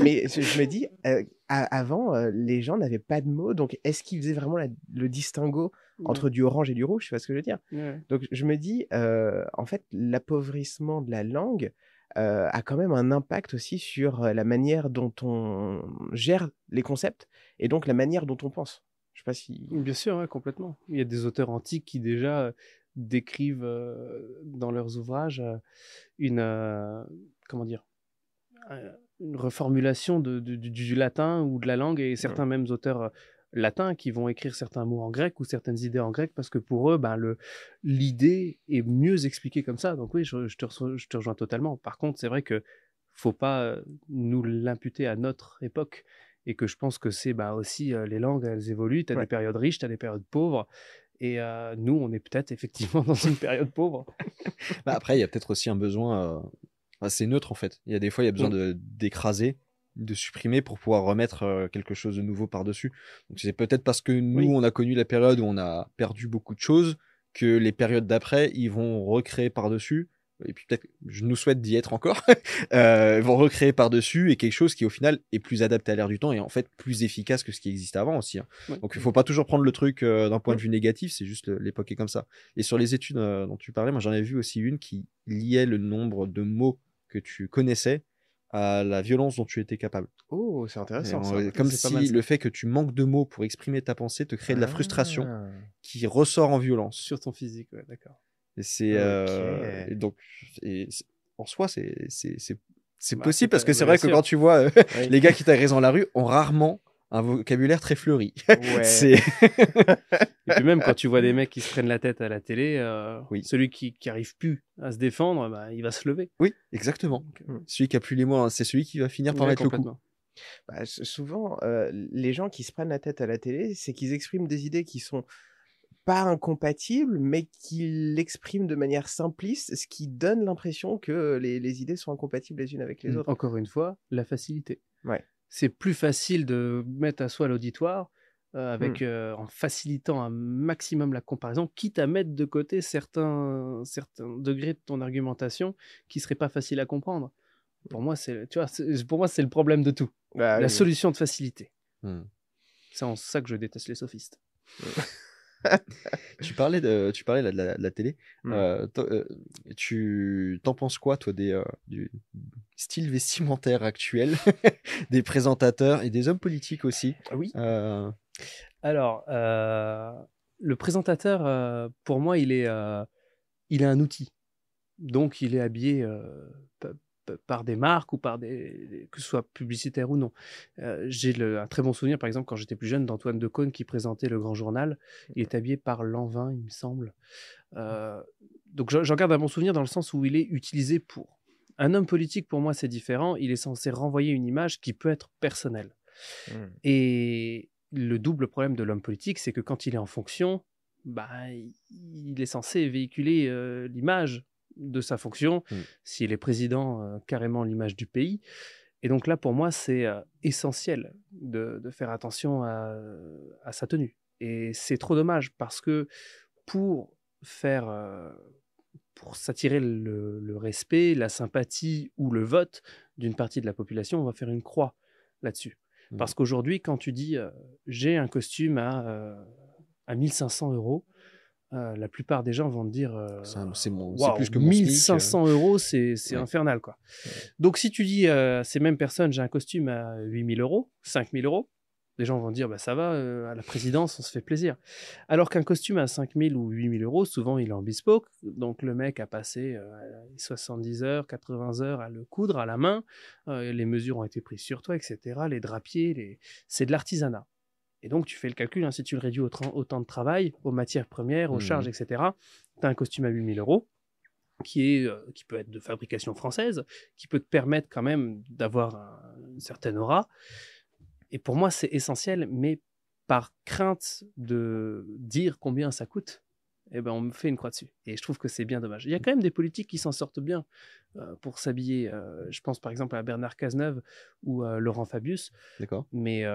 Mais je me dis, avant, les gens n'avaient pas de mots, donc est-ce qu'ils faisaient vraiment le distinguo entre du orange et du rouge? Tu vois ce que je veux dire? Donc je me dis, en fait, l'appauvrissement de la langue a quand même un impact aussi sur la manière dont on gère les concepts et donc la manière dont on pense. Je sais pas si... Bien sûr, ouais, complètement. Il y a des auteurs antiques qui déjà décrivent dans leurs ouvrages comment dire, une reformulation du latin ou de la langue, et certains mêmes auteurs latins qui vont écrire certains mots en grec ou certaines idées en grec parce que pour eux, l'idée est mieux expliquée comme ça. Donc oui, je te rejoins totalement. Par contre, c'est vrai que faut pas nous l'imputer à notre époque, et que je pense que c'est aussi les langues, elles évoluent. Tu as des périodes riches, tu as des périodes pauvres. Et nous, on est peut-être effectivement dans une période pauvre. Après, il y a peut-être aussi un besoin... c'est neutre en fait. Il y a des fois, il y a besoin d'écraser, de supprimer pour pouvoir remettre quelque chose de nouveau par-dessus. Donc c'est peut-être parce que nous, on a connu la période où on a perdu beaucoup de choses, que les périodes d'après, ils vont recréer par-dessus. Et puis peut-être, je nous souhaite d'y être encore, vont recréer par-dessus, et quelque chose qui au final est plus adapté à l'ère du temps et en fait plus efficace que ce qui existait avant aussi. Donc il faut pas toujours prendre le truc d'un point de vue négatif, c'est juste l'époque est comme ça. Et sur les études dont tu parlais, moi j'en ai vu aussi une qui liait le nombre de mots que tu connaissais à la violence dont tu étais capable. Oh, c'est intéressant ça. Comme si le fait que tu manques de mots pour exprimer ta pensée te crée de la frustration qui ressort en violence. Sur ton physique, ouais, d'accord. Et c'est et donc en soi c'est possible parce que c'est vrai que quand tu vois les gars qui t'agressent dans la rue ont rarement un vocabulaire très fleuri. Ouais. C'est Et puis même quand tu vois des mecs qui se prennent la tête à la télé, Oui. celui qui arrive plus à se défendre, bah, il va se lever. Oui, exactement. Mm. Celui qui a plus les mots, hein, c'est celui qui va finir par Ouais, mettre le coup. complètement. Bah, souvent, les gens qui se prennent la tête à la télé, c'est qu'ils expriment des idées qui sont pas incompatibles, mais qu'ils l'expriment de manière simpliste, ce qui donne l'impression que les idées sont incompatibles les unes avec les autres. Encore une fois, la facilité. Ouais. C'est plus facile de mettre à soi l'auditoire en facilitant un maximum la comparaison, quitte à mettre de côté certains degrés de ton argumentation qui seraient pas faciles à comprendre. Pour moi, c'est le problème de tout. Bah, La oui. solution de facilité. Hmm. C'est en ça que je déteste les sophistes. Tu parlais de la télé. Mm. Tu t'en penses quoi, toi, du style vestimentaire actuel des présentateurs et des hommes politiques aussi? Oui. Alors, le présentateur, pour moi, il est un outil. Donc, il est habillé par des marques ou que ce soit publicitaire ou non. J'ai un très bon souvenir, par exemple, quand j'étais plus jeune, d'Antoine Decaune qui présentait Le Grand Journal. Il est habillé par Lanvin, il me semble. Donc, j'en garde un bon souvenir dans le sens où il est utilisé pour. Un homme politique, pour moi, c'est différent. Il est censé renvoyer une image qui peut être personnelle. Mm. Et le double problème de l'homme politique, c'est que quand il est en fonction, bah, il est censé véhiculer l'image de sa fonction. S'il est président, carrément l'image du pays. Et donc là, pour moi, c'est essentiel de faire attention à sa tenue. Et c'est trop dommage parce que pour s'attirer le respect, la sympathie ou le vote d'une partie de la population, on va faire une croix là-dessus. Parce qu'aujourd'hui, quand tu dis j'ai un costume à 1500 €, la plupart des gens vont te dire c'est waouh, plus que mon SMIC. 1500 €, c'est Ouais. infernal, quoi. Ouais. Donc si tu dis à ces mêmes personnes j'ai un costume à 8000 €, 5000 €, les gens vont dire bah ça va, à la présidence on se fait plaisir. Alors qu'un costume à 5000 ou 8000 €, souvent il est en bespoke, donc le mec a passé 70 heures, 80 heures à le coudre à la main, les mesures ont été prises sur toi, etc. Les drapiers, c'est de l'artisanat. Et donc, tu fais le calcul, hein, si tu le réduis au temps de travail, aux matières premières, aux charges, etc., tu as un costume à 8000 € qui peut être de fabrication française, qui peut te permettre quand même d'avoir une certaine aura. Et pour moi, c'est essentiel, mais par crainte de dire combien ça coûte, eh ben, on me fait une croix dessus. Et je trouve que c'est bien dommage. Il y a quand même des politiques qui s'en sortent bien pour s'habiller. Je pense par exemple à Bernard Cazeneuve ou Laurent Fabius. D'accord. Mais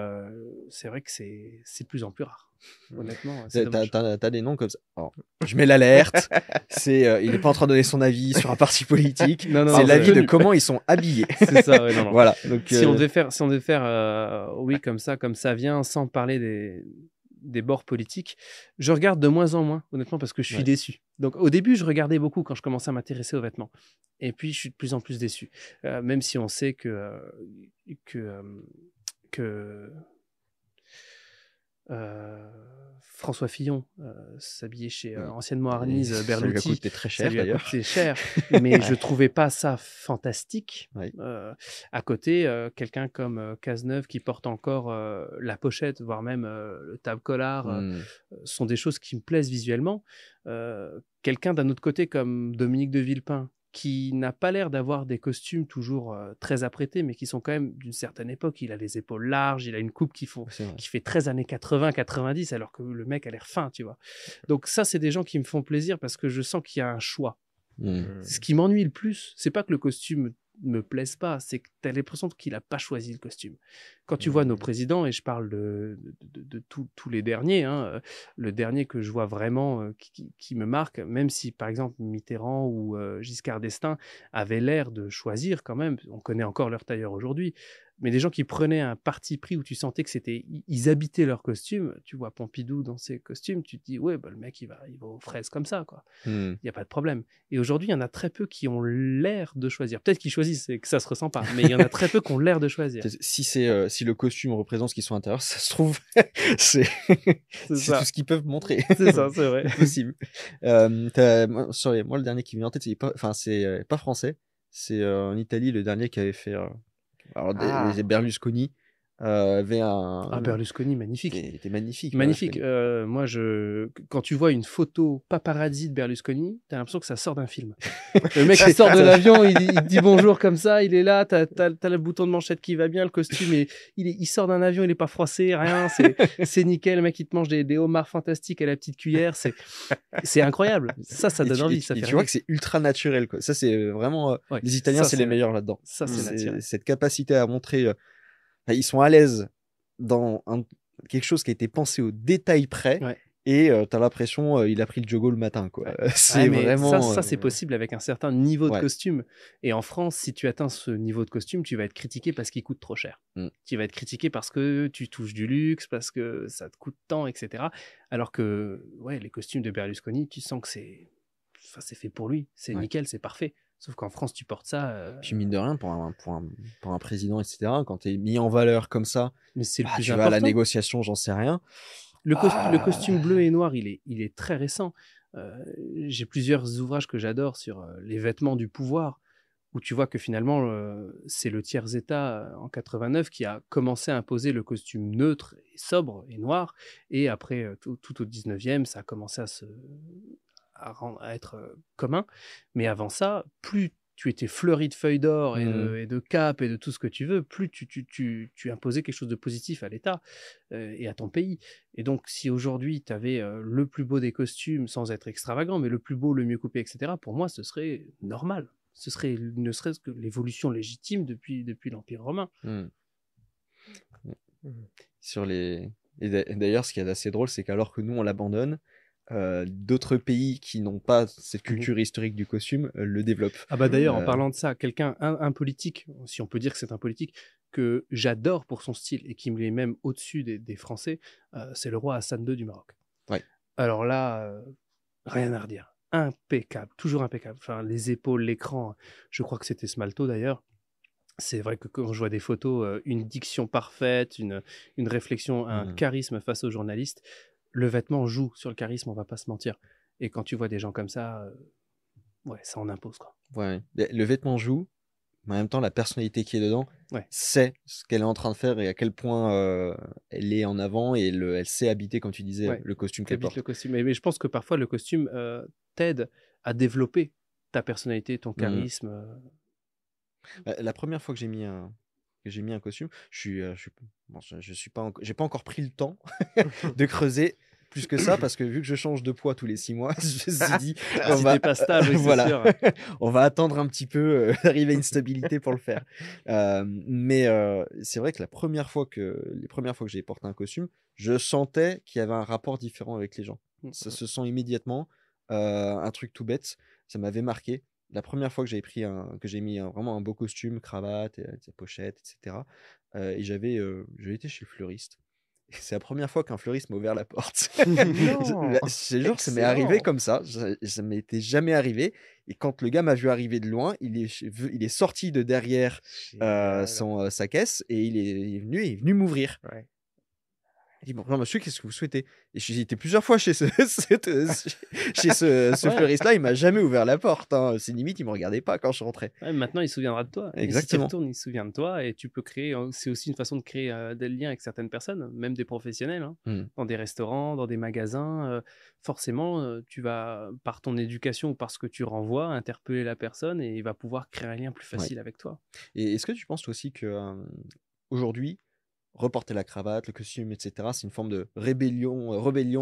c'est vrai que c'est de plus en plus rare. Honnêtement, c'est dommage. T'as des noms comme ça. Alors, je mets l'alerte. Il n'est pas en train de donner son avis sur un parti politique. Non, c'est l'avis de tenue. comment ils sont habillés. C'est ça, ouais, non. Voilà. Donc, Si on devait faire, oui, comme ça vient, sans parler des bords politiques, je regarde de moins en moins, honnêtement, parce que je suis déçu. Donc, au début, je regardais beaucoup quand je commençais à m'intéresser aux vêtements. Et puis, je suis de plus en plus déçu. Même si on sait que François Fillon s'habillait chez anciennement Arnis ça lui a Berluti. coûté très cher Ça lui a d'ailleurs. coûté cher, mais je trouvais pas ça fantastique. Ouais. À côté, quelqu'un comme Cazeneuve qui porte encore la pochette, voire même le table-collard, sont des choses qui me plaisent visuellement. Quelqu'un d'un autre côté comme Dominique de Villepin, qui n'a pas l'air d'avoir des costumes toujours très apprêtés, mais qui sont quand même d'une certaine époque. Il a les épaules larges, il a une coupe qui fait très années 80-90, alors que le mec a l'air fin, tu vois. Donc ça, c'est des gens qui me font plaisir parce que je sens qu'il y a un choix. Ce qui m'ennuie le plus, c'est pas que le costume me plaise pas, c'est que tu as l'impression qu'il n'a pas choisi le costume. Quand tu vois nos présidents, et je parle de tous les derniers, hein, le dernier que je vois vraiment qui me marque, même si par exemple Mitterrand ou Giscard d'Estaing avaient l'air de choisir quand même, on connaît encore leur tailleur aujourd'hui, mais des gens qui prenaient un parti pris où tu sentais que ils habitaient leur costume. Tu vois Pompidou dans ses costumes, tu te dis ouais, bah, le mec il va aux fraises comme ça, quoi. Il y a pas de problème. Et aujourd'hui il y en a très peu qui ont l'air de choisir. Peut-être qu'ils choisissent et que ça se ressent pas, mais il y en a très peu qui ont l'air de choisir. Si le costume représente ce qu'ils sont à l'intérieur, ça se trouve c'est tout ce qu'ils peuvent montrer. C'est ça, c'est vrai. C'est possible. Moi le dernier qui me vient en tête, c'est pas français, c'est en Italie le dernier qui avait fait les Berlusconi. avait Ah, Berlusconi, magnifique. était magnifique. Magnifique. Berlusconi. Moi, quand tu vois une photo paparazzi de Berlusconi, t'as l'impression que ça sort d'un film. Le mec qui sort de l'avion, il te dit bonjour comme ça, il est là, t'as le bouton de manchette qui va bien, le costume, il sort d'un avion, il est pas froissé, rien, c'est nickel. Le mec, il te mange des homards fantastiques à la petite cuillère, c'est incroyable. Ça donne envie. Ça fait tu vois que c'est ultra naturel, quoi. Ça, c'est vraiment. Ouais, les Italiens, ça, c'est les meilleurs là-dedans. Ça, c'est naturel. Cette capacité à montrer. Ils sont à l'aise dans quelque chose qui a été pensé au détail près. Ouais. Et t'as l'impression il a pris le jogo le matin, quoi. Ouais. C'est vraiment. Ça c'est possible avec un certain niveau de Ouais. costume. Et en France, si tu atteins ce niveau de costume, tu vas être critiqué parce qu'il coûte trop cher. Tu vas être critiqué parce que tu touches du luxe, parce que ça te coûte tant, etc. Alors que les costumes de Berlusconi, tu sens que c'est fait pour lui. C'est nickel, c'est parfait. Sauf qu'en France, tu portes ça. Puis mine de rien, pour un président, etc., quand tu es mis en valeur comme ça, mais c'est le plus tu important. vas à la négociation, j'en sais rien. Le costume bleu et noir, il est très récent. J'ai plusieurs ouvrages que j'adore sur les vêtements du pouvoir, où tu vois que finalement, c'est le tiers-état en 89 qui a commencé à imposer le costume neutre et sobre et noir. Et après, tout au 19e, ça a commencé à être commun. Mais avant ça, plus tu étais fleuri de feuilles d'or et de capes et de tout ce que tu veux, plus tu imposais quelque chose de positif à l'État et à ton pays. Et donc, si aujourd'hui, tu avais le plus beau des costumes, sans être extravagant, mais le plus beau, le mieux coupé, etc., pour moi, ce serait normal. Ce serait ne serait-ce que l'évolution légitime depuis l'Empire romain. Et d'ailleurs, ce qui est assez drôle, c'est qu'alors que nous, on l'abandonne, d'autres pays qui n'ont pas cette culture historique du costume le développent. Ah bah d'ailleurs, en parlant de ça, un politique, si on peut dire que c'est un politique, que j'adore pour son style et qui me met même au-dessus des Français, c'est le roi Hassan II du Maroc. Ouais. Alors là, rien à redire. Impeccable, toujours impeccable. Enfin, les épaules, l'écran, je crois que c'était Smalto d'ailleurs. C'est vrai que quand je vois des photos, une diction parfaite, une réflexion, un charisme face aux journalistes, le vêtement joue sur le charisme, on va pas se mentir. Et quand tu vois des gens comme ça, ça en impose, quoi. Ouais, le vêtement joue, mais en même temps, la personnalité qui est dedans sait ce qu'elle est en train de faire et à quel point elle est en avant et elle sait habiter, comme tu disais, le costume qu'elle porte. Le costume. Mais je pense que parfois, le costume t'aide à développer ta personnalité, ton charisme. La première fois que j'ai mis un costume, j'ai pas encore pris le temps de creuser plus que ça, parce que vu que je change de poids tous les 6 mois, je me suis dit on va attendre un petit peu d'arriver à une stabilité pour le faire. Mais c'est vrai que les premières fois que j'ai porté un costume, je sentais qu'il y avait un rapport différent avec les gens. Ça se sent immédiatement. Un truc tout bête, ça m'avait marqué. La première fois que j'ai mis vraiment un beau costume, cravate, pochette, etc. Et j'avais été chez le fleuriste. Et c'est la première fois qu'un fleuriste m'a ouvert la porte. Ce jour, ça m'est arrivé comme ça. Ça m'était jamais arrivé. Et quand le gars m'a vu arriver de loin, il est sorti de derrière sa caisse et il est venu m'ouvrir. Ouais. Il dit bonjour monsieur, qu'est-ce que vous souhaitez? Et j'ai été plusieurs fois chez ce fleuriste-là, il m'a jamais ouvert la porte. Hein. C'est limite, il me regardait pas quand je rentrais. Ouais, maintenant, il se souviendra de toi. Exactement. Et si tu retournes, il se souvient de toi et tu peux créer. C'est aussi une façon de créer des liens avec certaines personnes, même des professionnels, dans des restaurants, dans des magasins. Forcément, tu vas, par ton éducation ou par ce que tu renvoies, interpeller la personne et il va pouvoir créer un lien plus facile avec toi. Et est-ce que tu penses aussi que aujourd'hui, reporter la cravate, le costume, etc., c'est une forme de rébellion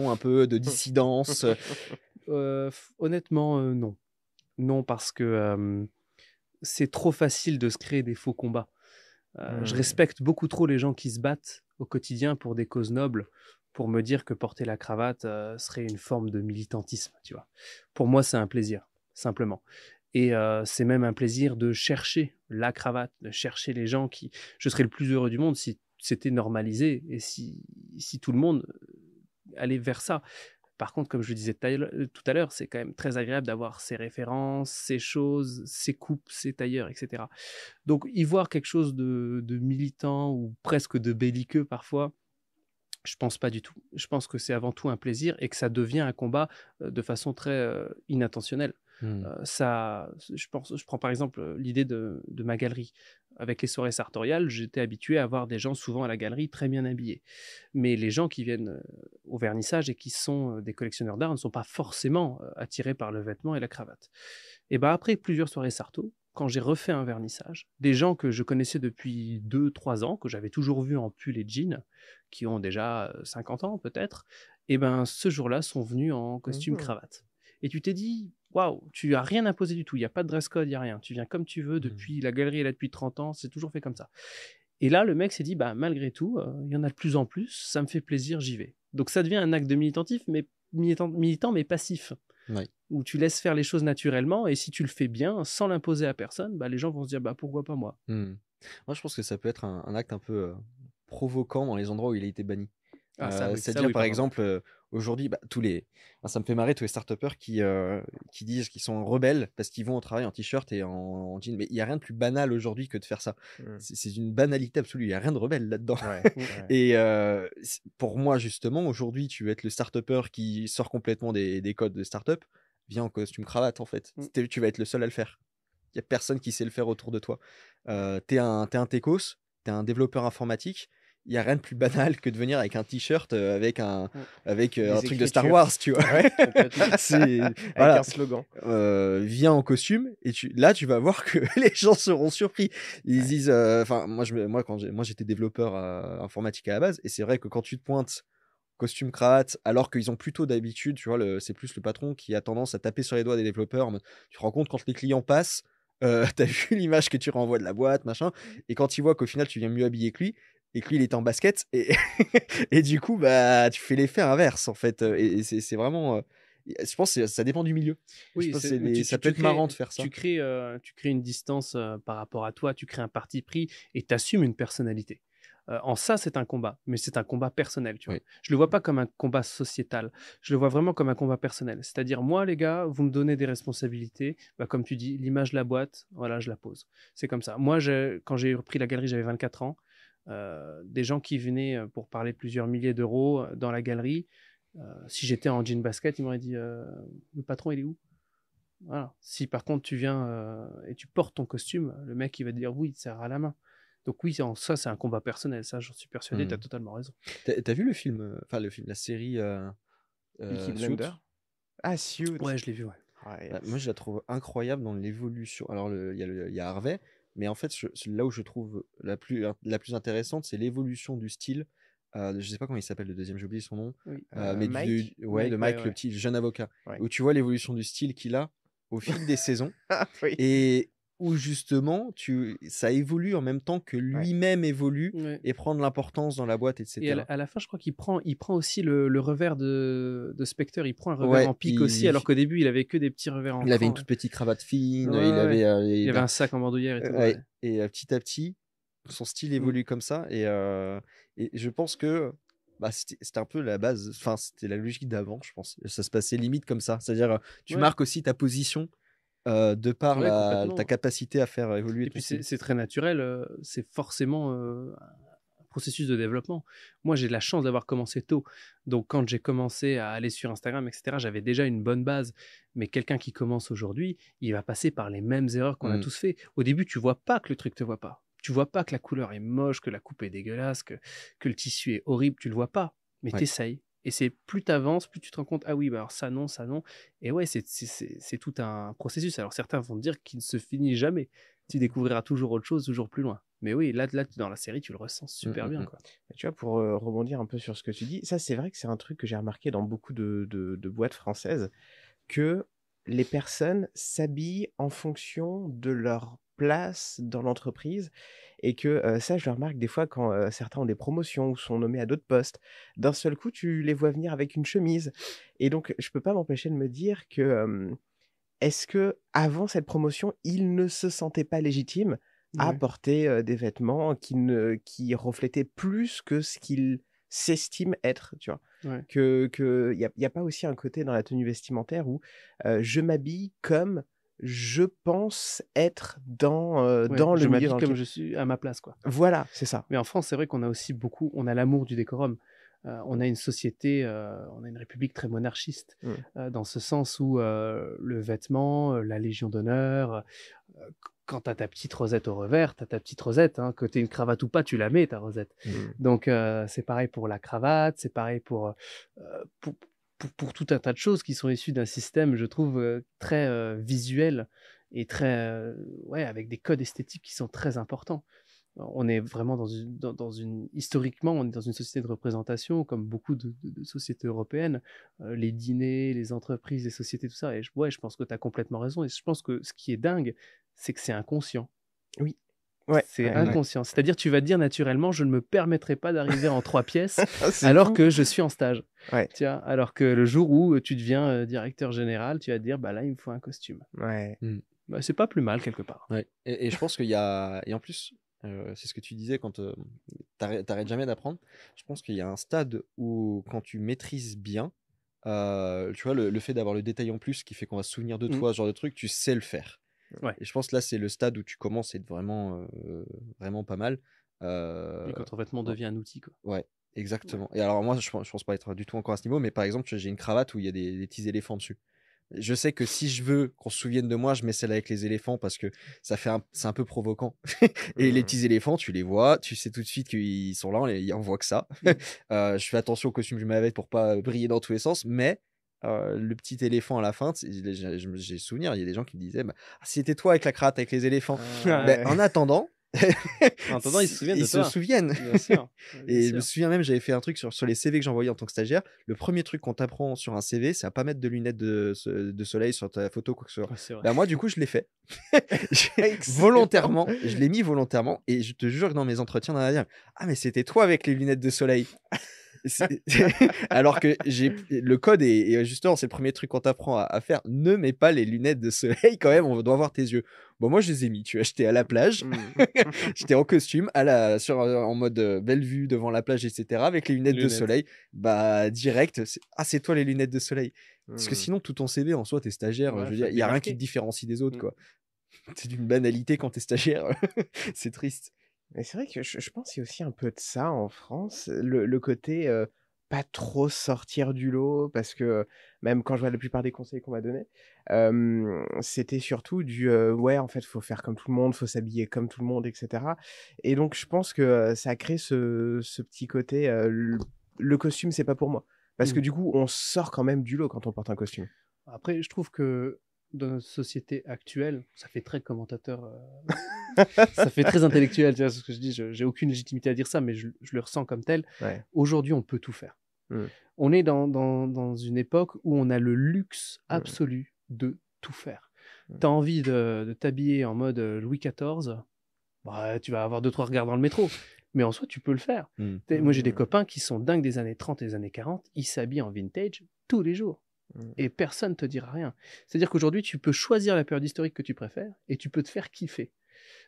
un peu, de dissidence? Honnêtement, non. Non, parce que c'est trop facile de se créer des faux combats. Je respecte beaucoup trop les gens qui se battent au quotidien pour des causes nobles, pour me dire que porter la cravate serait une forme de militantisme, tu vois. Pour moi, c'est un plaisir, simplement. Et c'est même un plaisir de chercher la cravate, de chercher les gens qui... Je serais le plus heureux du monde si c'était normalisé et si tout le monde allait vers ça. Par contre, comme je le disais tout à l'heure, c'est quand même très agréable d'avoir ses références, ses choses, ses coupes, ses tailleurs, etc. Donc, y voir quelque chose de militant ou presque de belliqueux parfois, je pense pas du tout. Je pense que c'est avant tout un plaisir et que ça devient un combat de façon très inintentionnelle. Je prends par exemple l'idée de ma galerie. Avec les soirées sartoriales, j'étais habitué à voir des gens souvent à la galerie très bien habillés. Mais les gens qui viennent au vernissage et qui sont des collectionneurs d'art ne sont pas forcément attirés par le vêtement et la cravate. Et ben après plusieurs soirées sarto, quand j'ai refait un vernissage, des gens que je connaissais depuis 2-3 ans, que j'avais toujours vus en pull et jean, qui ont déjà 50 ans peut-être, et ben ce jour-là sont venus en costume cravate. Et tu t'es dit, waouh, tu as rien imposé du tout, il n'y a pas de dress code, il n'y a rien. Tu viens comme tu veux, depuis la galerie est là depuis 30 ans, c'est toujours fait comme ça. Et là, le mec s'est dit, bah, malgré tout, il y en a de plus en plus, ça me fait plaisir, j'y vais. Donc ça devient un acte de militant, mais passif. Ouais. Où tu laisses faire les choses naturellement, et si tu le fais bien, sans l'imposer à personne, bah, les gens vont se dire, bah, pourquoi pas moi. Moi, je pense que ça peut être un acte un peu provoquant dans les endroits où il a été banni. Ah, ça, oui, C'est-à-dire, par pardon. exemple, aujourd'hui, ça me fait marrer tous les start-upers qui disent qu'ils sont rebelles parce qu'ils vont au travail en t-shirt et en jean. Mais il n'y a rien de plus banal aujourd'hui que de faire ça. C'est une banalité absolue. Il n'y a rien de rebelle là-dedans. Et pour moi, justement, aujourd'hui, tu veux être le start-upper qui sort complètement des codes de start-up. Viens en costume cravate, en fait. Tu vas être le seul à le faire. Il n'y a personne qui sait le faire autour de toi. T'es un techos, t'es un développeur informatique. Il n'y a rien de plus banal que de venir avec un t-shirt avec un truc de Star Wars, tu vois. Avec un slogan. Viens en costume et là, tu vas voir que les gens seront surpris. Ils disent, moi, j'étais développeur informatique à la base, et c'est vrai que quand tu te pointes costume cravate, alors qu'ils ont plutôt d'habitude, tu vois, c'est plus le patron qui a tendance à taper sur les doigts des développeurs. Tu te rends compte quand les clients passent, t'as vu l'image que tu renvoies de la boîte, machin, et quand ils voient qu'au final tu viens mieux habillé que lui, et que lui il est en basket, et du coup bah tu fais l'effet inverse en fait, et c'est vraiment je pense que ça dépend du milieu. Oui, Ça peut être marrant de faire ça. Tu crées une distance par rapport à toi, tu crées un parti pris et tu assumes une personnalité. En ça, c'est un combat, mais c'est un combat personnel, tu vois. Je le vois pas comme un combat sociétal, je le vois vraiment comme un combat personnel. C'est-à-dire, moi, les gars, vous me donnez des responsabilités, bah, comme tu dis, l'image de la boîte, voilà, je la pose. C'est comme ça. Moi, quand j'ai repris la galerie, j'avais 24 ans. Des gens qui venaient pour parler de plusieurs milliers d'euros dans la galerie, si j'étais en jean basket, ils m'auraient dit le patron, il est où? Voilà. Si par contre tu viens et tu portes ton costume, le mec il va te dire oui, il te sert à la main. Donc oui, ça c'est un combat personnel, ça j'en suis persuadé, tu as totalement raison. T'as vu le film, la série Peaky Blinders? Ah, Suits. Ouais, je l'ai vu, ouais. Moi je la trouve incroyable dans l'évolution. Alors il y a Harvey, mais en fait là où je trouve la plus intéressante, c'est l'évolution du style. Je sais pas comment il s'appelle le deuxième, j'ai oublié son nom. Oui. Mais Mike. de Mike, le petit jeune avocat, où tu vois l'évolution du style qu'il a au fil des saisons, et où justement ça évolue en même temps que lui-même évolue et prend de l'importance dans la boîte, etc. Et à la fin, je crois qu'il prend aussi le revers de Spectre, il prend un revers en pique aussi, alors qu'au début il avait que des petits revers en Il avait une toute petite cravate fine, il avait un sac en bandoulière et tout. Et petit à petit, son style évolue comme ça, et je pense que c'était un peu la base, enfin c'était la logique d'avant, je pense. Ça se passait limite comme ça, c'est-à-dire tu marques aussi ta position de par ta capacité à faire évoluer ton style. C'est très naturel, c'est forcément un processus de développement. Moi, j'ai de la chance d'avoir commencé tôt. Donc, quand j'ai commencé à aller sur Instagram, etc., j'avais déjà une bonne base. Mais quelqu'un qui commence aujourd'hui, il va passer par les mêmes erreurs qu'on a tous fait. Au début, tu vois pas que le truc te voit pas. Tu vois pas que la couleur est moche, que la coupe est dégueulasse, que le tissu est horrible. Tu le vois pas. Mais t'essayes. Et c'est plus tu avances, plus tu te rends compte, ah oui, bah alors ça non, ça non. Et ouais, c'est tout un processus. Alors certains vont te dire qu'il ne se finit jamais. Tu découvriras toujours autre chose, toujours plus loin. Mais oui, là dans la série, tu le ressens super bien, quoi. Tu vois, pour rebondir un peu sur ce que tu dis, ça c'est vrai que c'est un truc que j'ai remarqué dans beaucoup de boîtes françaises, que les personnes s'habillent en fonction de leur place dans l'entreprise, et que ça je le remarque des fois quand certains ont des promotions ou sont nommés à d'autres postes. D'un seul coup, tu les vois venir avec une chemise, et donc je peux pas m'empêcher de me dire que est-ce que avant cette promotion, ils ne se sentaient pas légitimes à porter des vêtements qui reflétaient plus que ce qu'ils s'estiment être, tu vois. Que y a pas aussi un côté dans la tenue vestimentaire où je m'habille comme je pense être dans le milieu dans lequel comme je suis à ma place, quoi. Voilà, c'est ça. Mais en France, c'est vrai qu'on a aussi on a l'amour du décorum. On a une société, on a une république très monarchiste, dans ce sens où le vêtement, la Légion d'honneur, quand tu as ta petite rosette au revers, tu as ta petite rosette, hein, que tu aies une cravate ou pas, tu la mets, ta rosette. Donc c'est pareil pour la cravate, c'est pareil pour tout un tas de choses qui sont issues d'un système, je trouve, très visuel et très, ouais, avec des codes esthétiques qui sont très importants. On est vraiment historiquement, on est dans une société de représentation, comme beaucoup de sociétés européennes, les dîners, les entreprises, les sociétés, tout ça. Et ouais, je pense que tu as complètement raison. Et je pense que ce qui est dingue, c'est que c'est inconscient. Oui. Ouais, c'est ouais, inconscient. C'est-à-dire, tu vas te dire naturellement, je ne me permettrai pas d'arriver en 3 pièces C'est alors fou. que je suis en stage. Ouais. Tiens, alors que le jour où tu deviens directeur général, tu vas te dire, bah là, il me faut un costume. Ouais. Bah, c'est pas plus mal quelque part. Ouais. Et je pense qu'il y a. Et en plus, c'est ce que tu disais quand t'arrêtes jamais d'apprendre. Je pense qu'il y a un stade où, quand tu maîtrises bien, tu vois, le fait d'avoir le détail en plus qui fait qu'on va se souvenir de toi, ce genre de truc, tu sais le faire. Ouais. Et je pense que là, c'est le stade où tu commences à être vraiment, vraiment pas mal. Et quand ton vêtement devient un outil, quoi. Ouais, exactement. Et alors, moi, je pense pas être du tout encore à ce niveau, mais par exemple, j'ai une cravate où il y a des petits éléphants dessus. Je sais que si je veux qu'on se souvienne de moi, je mets celle avec les éléphants parce que c'est un peu provoquant. Et les petits éléphants, tu les vois, tu sais tout de suite qu'ils sont là, on voit que ça. Je fais attention au costume que je mets avec pour pas briller dans tous les sens, mais le petit éléphant à la fin, j'ai souvenir, il y a des gens qui me disaient, bah, c'était toi avec la cravate avec les éléphants. Ben, en attendant, En attendant, ils se souviennent de ils se toi. souviennent. Bien sûr. Bien Et je sûr. me souviens même, j'avais fait un truc sur les CV que j'envoyais en tant que stagiaire. Le premier truc qu'on t'apprend sur un CV, c'est à pas mettre de lunettes de soleil sur ta photo, quoi que ce soit. Ouais, c'est vrai. Bah, moi, du coup, je l'ai fait. Excellent. Volontairement, je l'ai mis volontairement. Et je te jure que dans mes entretiens, on va dire, ah, mais c'était toi avec les lunettes de soleil. Alors que le code et justement, c'est le premier truc qu'on t'apprend à faire. Ne mets pas les lunettes de soleil quand même, on doit voir tes yeux. Bon, moi, je les ai mis. Tu vois, j'étais à la plage, j'étais en costume, en mode belle vue devant la plage, etc. Avec les lunettes de soleil. Bah, direct, c'est toi les lunettes de soleil. Parce que sinon, tout ton CV en soi, t'es stagiaire. Ouais, je veux faut dire, te il y a rien démarquer. qui te différencie des autres, quoi. C'est d'une banalité quand t'es stagiaire. C'est triste. Mais c'est vrai que je pense qu'il y a aussi un peu de ça en France, le côté pas trop sortir du lot, parce que même quand je vois la plupart des conseils qu'on m'a donnés, c'était surtout ouais, en fait, faut faire comme tout le monde, faut s'habiller comme tout le monde, etc. Et donc, je pense que ça crée ce petit côté, le costume, c'est pas pour moi. Parce que du coup, on sort quand même du lot quand on porte un costume. Après, je trouve que dans notre société actuelle, ça fait très commentateur, ça fait très intellectuel, tu vois ce que je dis. J'ai aucune légitimité à dire ça, mais je le ressens comme tel. Ouais. Aujourd'hui, on peut tout faire. On est dans une époque où on a le luxe absolu de tout faire. Tu as envie de t'habiller en mode Louis XIV, bah, tu vas avoir 2-3 regards dans le métro. Mais en soi, tu peux le faire. Moi, j'ai des copains qui sont dingues des années 30 et des années 40. Ils s'habillent en vintage tous les jours. Et personne ne te dira rien. C'est-à-dire qu'aujourd'hui, tu peux choisir la période historique que tu préfères et tu peux te faire kiffer.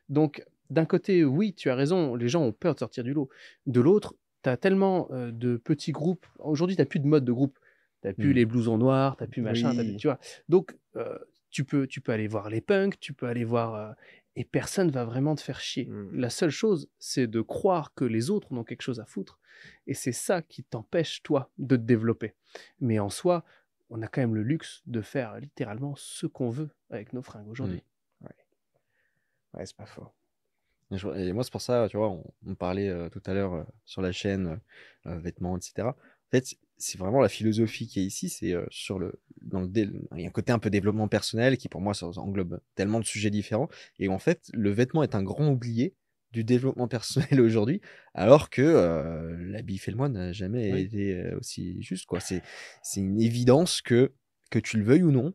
Donc, d'un côté, oui, tu as raison, les gens ont peur de sortir du lot. De l'autre, tu as tellement de petits groupes. Aujourd'hui, tu n'as plus de mode de groupe. Tu n'as plus les blousons noirs, tu n'as plus machin, tu vois. Donc, tu peux aller voir les punks, tu peux aller voir... et personne va vraiment te faire chier. La seule chose, c'est de croire que les autres en ont quelque chose à foutre. Et c'est ça qui t'empêche, toi, de te développer. Mais en soi, on a quand même le luxe de faire littéralement ce qu'on veut avec nos fringues aujourd'hui. Ouais, c'est pas faux. Et moi, c'est pour ça, tu vois, on parlait tout à l'heure sur la chaîne, vêtements, etc. En fait, c'est vraiment la philosophie qui est ici, c'est il y a un côté un peu développement personnel qui, pour moi, ça englobe tellement de sujets différents. Et en fait, le vêtement est un grand oublié du développement personnel aujourd'hui, alors que l'habit fait le moine n'a jamais été aussi juste, quoi. C'est une évidence que tu le veuilles ou non,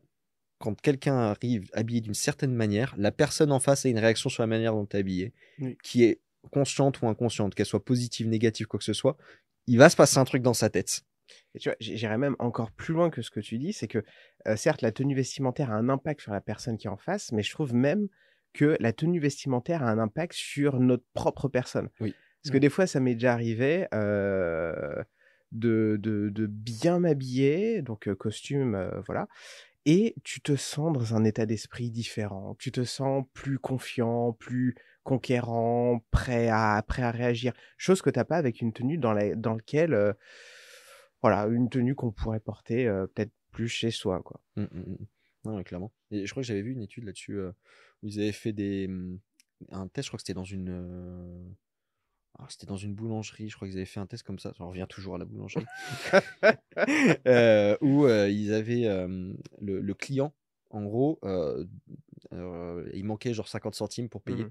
quand quelqu'un arrive habillé d'une certaine manière, la personne en face a une réaction sur la manière dont tu es habillé, qui est consciente ou inconsciente, qu'elle soit positive, négative, quoi que ce soit, il va se passer un truc dans sa tête. Et tu vois, j'irais même encore plus loin que ce que tu dis, c'est que certes, la tenue vestimentaire a un impact sur la personne qui est en face, mais je trouve même que la tenue vestimentaire a un impact sur notre propre personne. Oui. Parce que des fois, ça m'est déjà arrivé de bien m'habiller, donc costume, voilà. et tu te sens dans un état d'esprit différent. Tu te sens plus confiant, plus conquérant, prêt à réagir. Chose que tu as pas avec une tenue dans laquelle, voilà, une tenue qu'on pourrait porter peut-être plus chez soi, quoi. Non, ouais, clairement. Et je crois que j'avais vu une étude là-dessus où ils avaient fait un test, je crois que c'était c'était dans une boulangerie, je crois qu'ils avaient fait un test comme ça, on revient toujours à la boulangerie, où ils avaient le client, en gros, il manquait genre 50 centimes pour payer.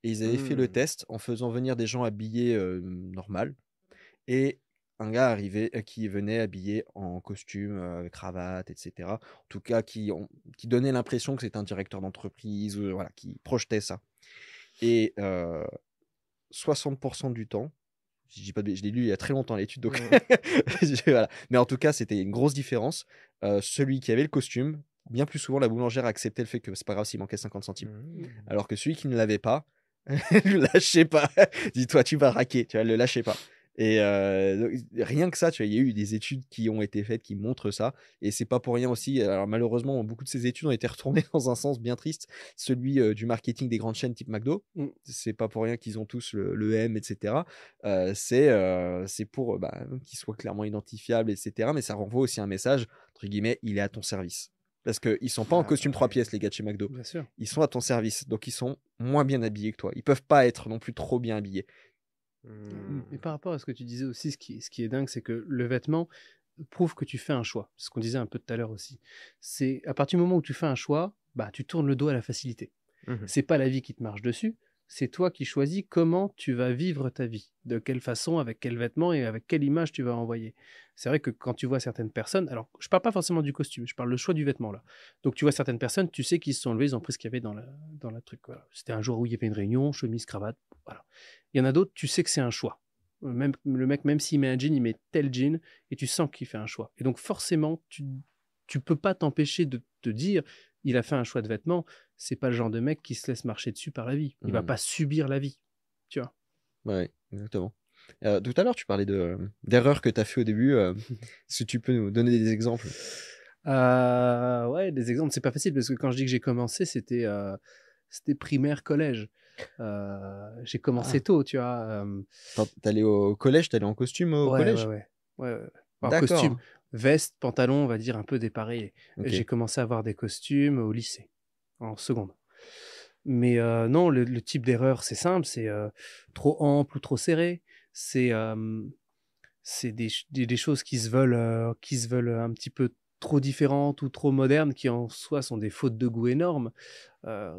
Et ils avaient fait le test en faisant venir des gens habillés normal, et un gars arrivait, qui venait habillé en costume, cravate, etc. En tout cas, qui donnait l'impression que c'était un directeur d'entreprise, voilà, qui projetait ça. Et 60% du temps, je dis pas je l'ai lu il y a très longtemps l'étude, donc voilà. Mais en tout cas, c'était une grosse différence. Celui qui avait le costume, bien plus souvent, la boulangère acceptait le fait que c'est pas grave s'il manquait 50 centimes. Alors que celui qui ne l'avait pas, le lâchez pas. Dis-toi, tu vas raquer, tu vois, le lâchez pas. Et rien que ça, tu vois, il y a eu des études qui ont été faites qui montrent ça, et c'est pas pour rien aussi. Alors malheureusement, beaucoup de ces études ont été retournées dans un sens bien triste, celui du marketing des grandes chaînes type McDo. C'est pas pour rien qu'ils ont tous le M, etc. C'est pour qu'ils soient clairement identifiables, etc. Mais ça renvoie aussi un message, entre guillemets, il est à ton service. Parce qu'ils sont pas en costume 3 pièces, les gars de chez McDo. Bien sûr. Ils sont à ton service, donc ils sont moins bien habillés que toi. Ils peuvent pas être non plus trop bien habillés. Et par rapport à ce que tu disais aussi, ce qui est dingue, c'est que le vêtement prouve que tu fais un choix. C'est ce qu'on disait un peu tout à l'heure aussi. C'est à partir du moment où tu fais un choix, tu tournes le dos à la facilité. C'est pas la vie qui te marche dessus, c'est toi qui choisis comment tu vas vivre ta vie, de quelle façon, avec quel vêtement et avec quelle image tu vas envoyer. C'est vrai que quand tu vois certaines personnes, alors je parle pas forcément du costume, je parle le choix du vêtement là. Donc tu vois certaines personnes, tu sais qu'ils se sont levés, ils ont pris ce qu'il y avait dans la truc. Voilà. C'était un jour où il y avait une réunion, chemise, cravate, voilà. Il y en a d'autres, tu sais que c'est un choix. Même, le mec, même s'il met un jean, il met tel jean et tu sens qu'il fait un choix. Et donc forcément, tu peux pas t'empêcher de te dire, il a fait un choix de vêtements. C'est pas le genre de mec qui se laisse marcher dessus par la vie. Il va pas subir la vie, tu vois. Ouais, exactement. Tout à l'heure, tu parlais d'erreurs que tu as fait au début. Si tu peux nous donner des exemples. Ouais, des exemples, c'est pas facile parce que quand je dis que j'ai commencé, c'était primaire, collège. J'ai commencé tôt, tu vois. T'allais au collège, t'allais en costume au collège? Ouais. Alors, D'accord. costume, veste, pantalon, on va dire un peu dépareillé. Ok. J'ai commencé à avoir des costumes au lycée, en seconde. Mais non, le type d'erreur, c'est simple, c'est trop ample ou trop serré. C'est des choses qui se veulent un petit peu trop différentes ou trop modernes, qui en soi sont des fautes de goût énormes.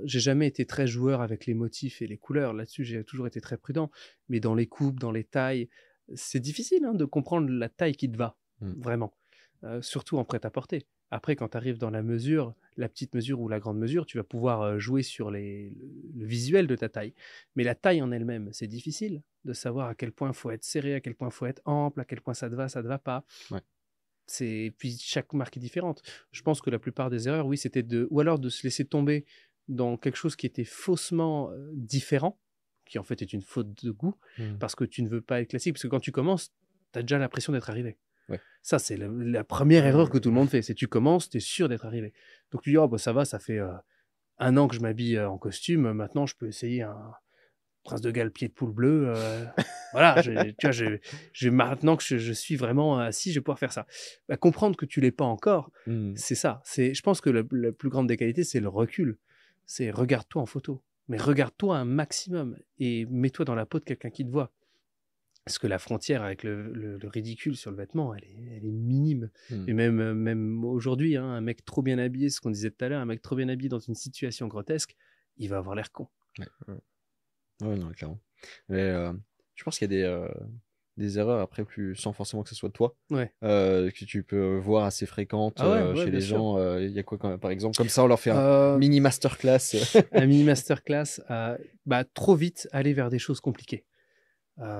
J'ai jamais été très joueur avec les motifs et les couleurs. Là-dessus, j'ai toujours été très prudent. Mais dans les coupes, dans les tailles, c'est difficile de comprendre la taille qui te va, vraiment. Surtout en prêt-à-porter. Après, quand tu arrives dans la mesure, la petite mesure ou la grande mesure, tu vas pouvoir jouer sur le visuel de ta taille. Mais la taille en elle-même, c'est difficile de savoir à quel point il faut être serré, à quel point il faut être ample, à quel point ça te va pas. Ouais. Puis chaque marque est différente. Je pense que la plupart des erreurs, oui, c'était ou alors de se laisser tomber dans quelque chose qui était faussement différent, qui en fait est une faute de goût, parce que tu ne veux pas être classique. Parce que quand tu commences, tu as déjà l'impression d'être arrivé. Ouais. Ça, c'est la première erreur que tout le monde fait. C'est tu commences, tu es sûr d'être arrivé. Donc tu dis, oh, bah, ça va, ça fait 1 an que je m'habille en costume. Maintenant, je peux essayer un Prince de Galles pied de poule bleu. Voilà, tu vois, maintenant que je suis vraiment assis, je vais pouvoir faire ça. Comprendre que tu l'es pas encore, c'est ça. Je pense que la plus grande des qualités, c'est le recul. C'est regarde-toi en photo, mais regarde-toi un maximum et mets-toi dans la peau de quelqu'un qui te voit. Parce que la frontière avec le ridicule sur le vêtement, elle est minime. Et même aujourd'hui, un mec trop bien habillé, ce qu'on disait tout à l'heure, un mec trop bien habillé dans une situation grotesque, il va avoir l'air con. Ouais, non, clairement. Mais je pense qu'il y a des erreurs après, sans forcément que ce soit de toi, que tu peux voir assez fréquentes chez les gens. Il y a quoi, par exemple, comme ça, on leur fait un mini masterclass. Un mini masterclass, trop vite aller vers des choses compliquées.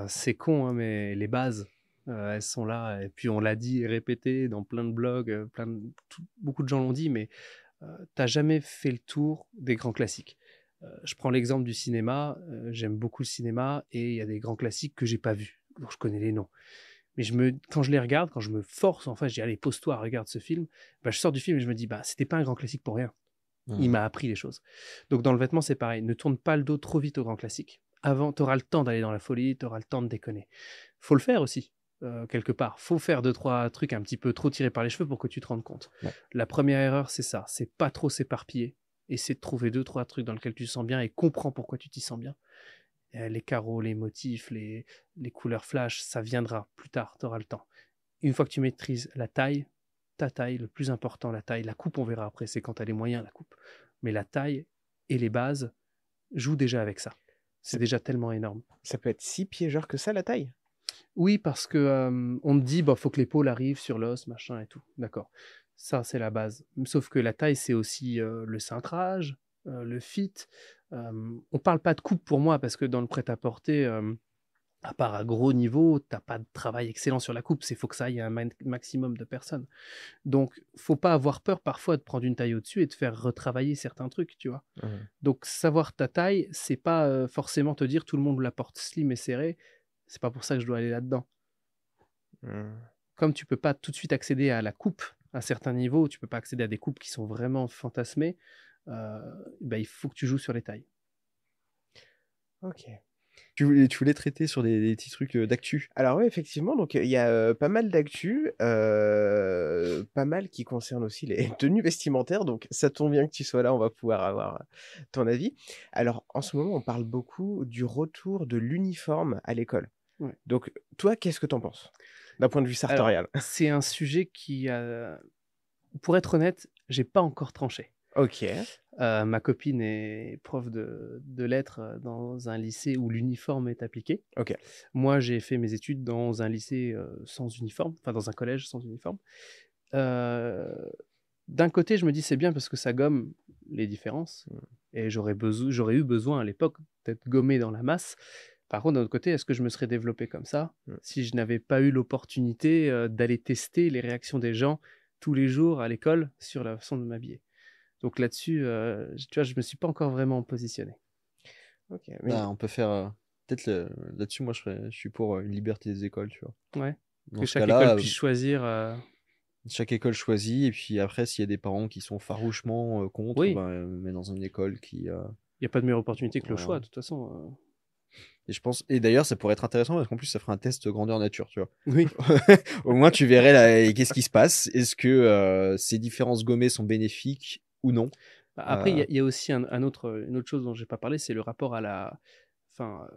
C'est con, mais les bases, elles sont là. Et puis on l'a dit et répété dans plein de blogs, beaucoup de gens l'ont dit, mais t'as jamais fait le tour des grands classiques. Je prends l'exemple du cinéma. J'aime beaucoup le cinéma et il y a des grands classiques que j'ai pas vus, donc je connais les noms. Mais quand je les regarde, quand je me force, enfin, je dis, allez, pose-toi, regarde ce film, bah, je sors du film et je me dis, bah, c'était pas un grand classique pour rien. Il m'a appris les choses. Donc, dans le vêtement, c'est pareil. Ne tourne pas le dos trop vite au grand classique. Avant, tu auras le temps d'aller dans la folie, tu auras le temps de déconner. Faut le faire aussi, quelque part. Faut faire 2-3 trucs un petit peu trop tirés par les cheveux pour que tu te rendes compte. Ouais. La première erreur, c'est ça. C'est pas trop s'éparpiller. Essaie de trouver 2-3 trucs dans lesquels tu te sens bien et comprends pourquoi tu t'y sens bien. Les carreaux, les motifs, les couleurs flash, ça viendra plus tard, tu auras le temps. Une fois que tu maîtrises la taille, ta taille, le plus important, la taille, la coupe, on verra après, c'est quand tu as les moyens, la coupe. Mais la taille et les bases jouent déjà avec ça. C'est déjà tellement énorme. Ça peut être si piégeur que ça, la taille? Oui, parce que on te dit, bah, faut que l'épaule arrive sur l'os, machin et tout. D'accord. Ça, c'est la base. Sauf que la taille, c'est aussi le cintrage, le fit. On parle pas de coupe pour moi, parce que dans le prêt-à-porter, à part à gros niveau, t'as pas de travail excellent sur la coupe. C'est faut que ça aille à un maximum de personnes. Donc, faut pas avoir peur parfois de prendre une taille au-dessus et de faire retravailler certains trucs, tu vois. Donc, savoir ta taille, c'est pas forcément te dire tout le monde la porte slim et serrée. C'est pas pour ça que je dois aller là-dedans. Comme tu peux pas tout de suite accéder à la coupe à certains niveaux, tu peux pas accéder à des coupes qui sont vraiment fantasmées, bah, il faut que tu joues sur les tailles. Ok. Tu voulais traiter sur des petits trucs d'actu. Alors oui, effectivement, donc il y a pas mal d'actu, pas mal qui concerne aussi les tenues vestimentaires, donc ça tombe bien que tu sois là, on va pouvoir avoir ton avis. Alors en ce moment, on parle beaucoup du retour de l'uniforme à l'école. Ouais. Donc toi, qu'est-ce que t'en penses d'un point de vue sartorial? C'est un sujet qui pour être honnête, j'ai pas encore tranché. Ok. Ma copine est prof de lettres dans un lycée où l'uniforme est appliqué. Ok. Moi, j'ai fait mes études dans un lycée sans uniforme, enfin dans un collège sans uniforme. D'un côté, je me dis c'est bien parce que ça gomme les différences et j'aurais eu besoin à l'époque d'être gommé dans la masse. Par contre, d'un autre côté, est-ce que je me serais développé comme ça si je n'avais pas eu l'opportunité d'aller tester les réactions des gens tous les jours à l'école sur la façon de m'habiller? Donc là-dessus, tu vois, je me suis pas encore vraiment positionné. Ok. Bah, on peut faire peut-être là-dessus. Moi, je suis pour une liberté des écoles, tu vois. Ouais. Dans Que ce chaque cas-là, école puisse choisir. chaque école choisit, et puis après, s'il y a des parents qui sont farouchement contre, Oui. ben, met dans une école qui. Il n'y a pas de meilleure opportunité que le Voilà. choix, de toute façon. Et je pense. Et d'ailleurs, ça pourrait être intéressant parce qu'en plus, ça ferait un test grandeur nature, tu vois. Oui. Au moins, tu verrais là, qu'est-ce qui se passe. Est-ce que ces différences gommées sont bénéfiques ou non? Après, il y a aussi une autre chose dont je n'ai pas parlé, c'est le rapport à la. Enfin,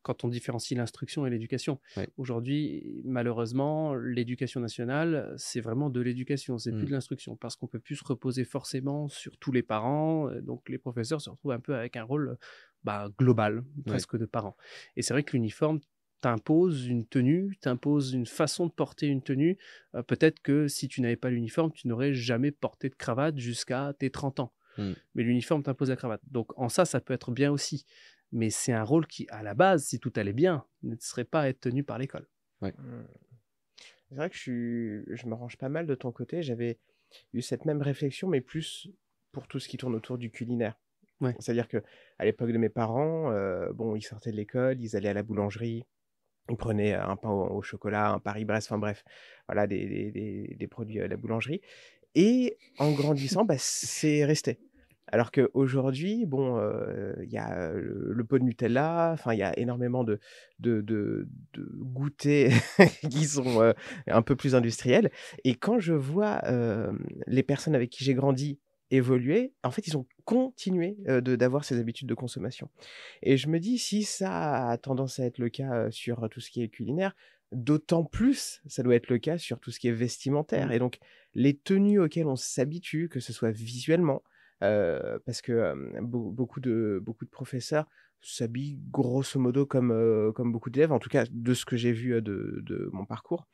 quand on différencie l'instruction et l'éducation. Ouais. Aujourd'hui, malheureusement, l'éducation nationale, c'est vraiment de l'éducation, c'est plus de l'instruction, parce qu'on ne peut plus se reposer forcément sur tous les parents. Donc, les professeurs se retrouvent un peu avec un rôle global, presque de parents. Et c'est vrai que l'uniforme t'impose une tenue, t'impose une façon de porter une tenue. Peut-être que si tu n'avais pas l'uniforme, tu n'aurais jamais porté de cravate jusqu'à tes 30 ans. Mais l'uniforme t'impose la cravate. Donc en ça peut être bien aussi. Mais c'est un rôle qui, à la base, si tout allait bien, ne serait pas à être tenu par l'école. Ouais. C'est vrai que je me range pas mal de ton côté. J'avais eu cette même réflexion, mais plus pour tout ce qui tourne autour du culinaire. Ouais. C'est-à-dire que à l'époque de mes parents, ils sortaient de l'école, ils allaient à la boulangerie, ils prenaient un pain au chocolat, un Paris-Brest, enfin bref, voilà, des produits à la boulangerie. Et en grandissant, c'est resté. Alors qu'aujourd'hui, il y a le pot de Nutella, enfin, il y a énormément de goûters qui sont un peu plus industriels. Et quand je vois les personnes avec qui j'ai grandi évoluer, en fait, ils ont continué d'avoir ces habitudes de consommation. Et je me dis, si ça a tendance à être le cas sur tout ce qui est culinaire, d'autant plus ça doit être le cas sur tout ce qui est vestimentaire. Et donc, les tenues auxquelles on s'habitue, que ce soit visuellement, parce que beaucoup de professeurs s'habillent grosso modo comme beaucoup d'élèves, en tout cas de ce que j'ai vu de mon parcours.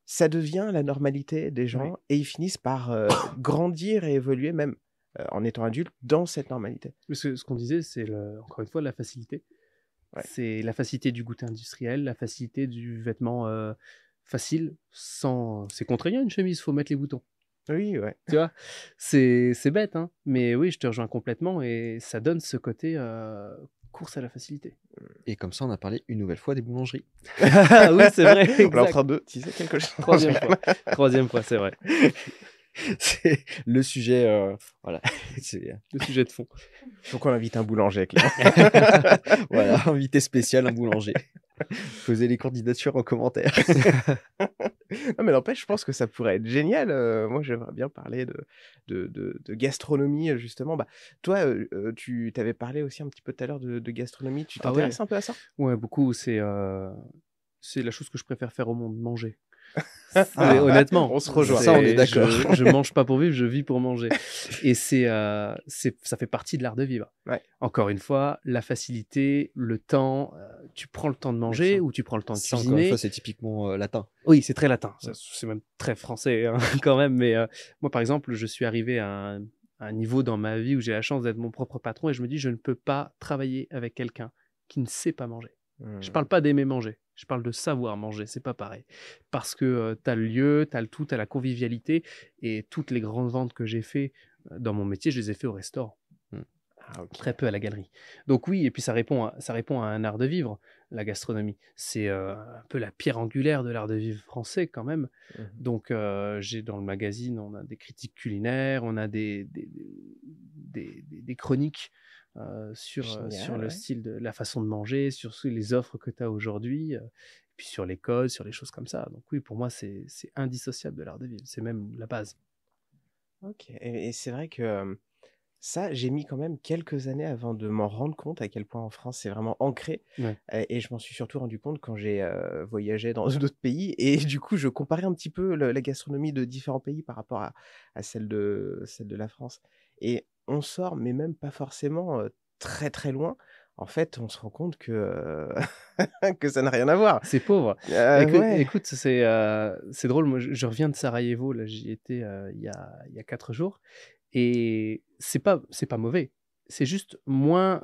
Ça devient la normalité des gens et ils finissent par grandir et évoluer même en étant adultes dans cette normalité. Ce qu'on disait, c'est encore une fois la facilité. Ouais. C'est la facilité du goûter industriel, la facilité du vêtement facile, c'est contraignant une chemise, il faut mettre les boutons. Oui, ouais. Tu vois, c'est bête, hein, mais oui, je te rejoins complètement et ça donne ce côté course à la facilité. Et comme ça, on a parlé une nouvelle fois des boulangeries. Oui, c'est vrai. On est en Exact. train de teaser quelque chose. Troisième fois, c'est vrai. C'est le sujet. Voilà. C'est, Le sujet de fond. Faut qu'on invite un boulanger, clairement. voilà, invité spécial, un boulanger. Posez les candidatures en commentaire. Non, mais n'empêche, je pense que ça pourrait être génial. Moi, j'aimerais bien parler de gastronomie, justement. Bah, toi, tu t'avais parlé aussi un petit peu tout à l'heure de gastronomie. Tu Ah ouais. t'intéresses un peu à ça? Ouais, beaucoup. C'est la chose que je préfère faire au monde, manger. Ah, honnêtement, on se rejoint. Ça, on est d'accord. Je mange pas pour vivre, je vis pour manger. Et ça fait partie de l'art de vivre. Ouais. Encore une fois, la facilité, le temps. Tu prends le temps de manger ou tu prends le temps de Ça, encore une cuisiner. fois, c'est typiquement latin. Oui, c'est très latin. C'est même très français hein, quand même. Mais moi, par exemple, je suis arrivé à un niveau dans ma vie où j'ai la chance d'être mon propre patron et je me dis, je ne peux pas travailler avec quelqu'un qui ne sait pas manger. Je parle pas d'aimer manger, je parle de savoir manger, c'est pas pareil. Parce que tu as le lieu, tu as le tout, tu as la convivialité et toutes les grandes ventes que j'ai fait dans mon métier, je les ai fait au restaurant. Ah, ok. Très peu à la galerie. Donc oui, et puis ça répond à un art de vivre, la gastronomie. C'est un peu la pierre angulaire de l'art de vivre français quand même. Donc j'ai dans le magazine, on a des critiques culinaires, on a des chroniques sur Génial, le ouais. style de la façon de manger, sur les offres que tu as aujourd'hui, puis sur les codes, sur les choses comme ça. Donc oui, pour moi, c'est indissociable de l'art de vivre. C'est même la base. Ok. Et c'est vrai que ça, j'ai mis quand même quelques années avant de m'en rendre compte à quel point en France c'est vraiment ancré. Ouais. Et je m'en suis surtout rendu compte quand j'ai voyagé dans d'autres pays. Et du coup, je comparais un petit peu la gastronomie de différents pays par rapport à celle de la France. Et on sort, mais même pas forcément très très loin. En fait, on se rend compte que, que ça n'a rien à voir. C'est pauvre. Ouais. Écoute, c'est drôle. Moi, je reviens de Sarajevo. Là, j'y étais il y a 4 jours. Et c'est pas mauvais. C'est juste moins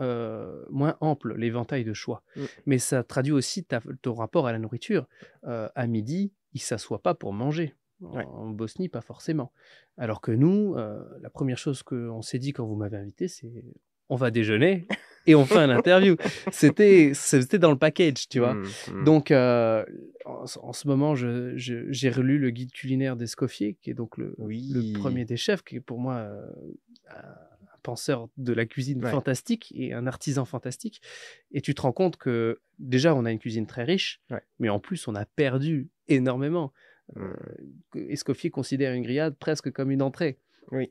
ample l'éventail de choix. Mais ça traduit aussi ton rapport à la nourriture. À midi, ils s'assoient pas pour manger. Ouais. En Bosnie, pas forcément. Alors que nous, la première chose qu'on s'est dit quand vous m'avez invité, c'est on va déjeuner et on fait un interview. C'était dans le package, tu vois. Donc, en ce moment, j'ai relu le guide culinaire d'Escoffier, qui est donc le premier des chefs, qui est pour moi un penseur de la cuisine fantastique et un artisan fantastique. Et tu te rends compte que déjà, on a une cuisine très riche, mais en plus, on a perdu énormément. Escoffier considère une grillade presque comme une entrée. Oui.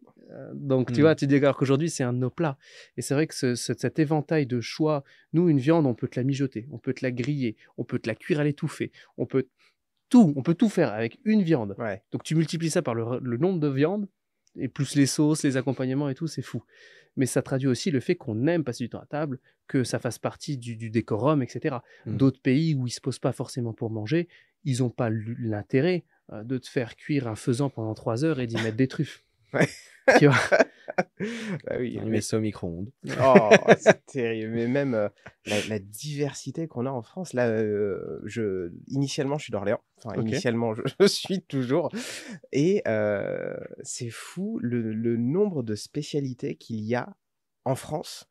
Donc, tu vois, tu dis qu'aujourd'hui, c'est un de nos plats. Et c'est vrai que cet éventail de choix, nous, une viande, on peut te la mijoter, on peut te la griller, on peut te la cuire à l'étouffée, on peut tout faire avec une viande. Ouais. Donc, tu multiplies ça par le nombre de viandes, et plus les sauces, les accompagnements et tout, c'est fou. Mais ça traduit aussi le fait qu'on aime passer du temps à table, que ça fasse partie du décorum, etc. D'autres pays où ils ne se posent pas forcément pour manger, ils n'ont pas l'intérêt de te faire cuire un faisan pendant 3 heures et d'y mettre des truffes. Ouais. Tu vois. Bah oui, mais ça au micro-ondes. Oh, c'est terrible. Mais même la diversité qu'on a en France, là, initialement, je suis d'Orléans. Enfin, initialement, je suis toujours. Et c'est fou le nombre de spécialités qu'il y a en France.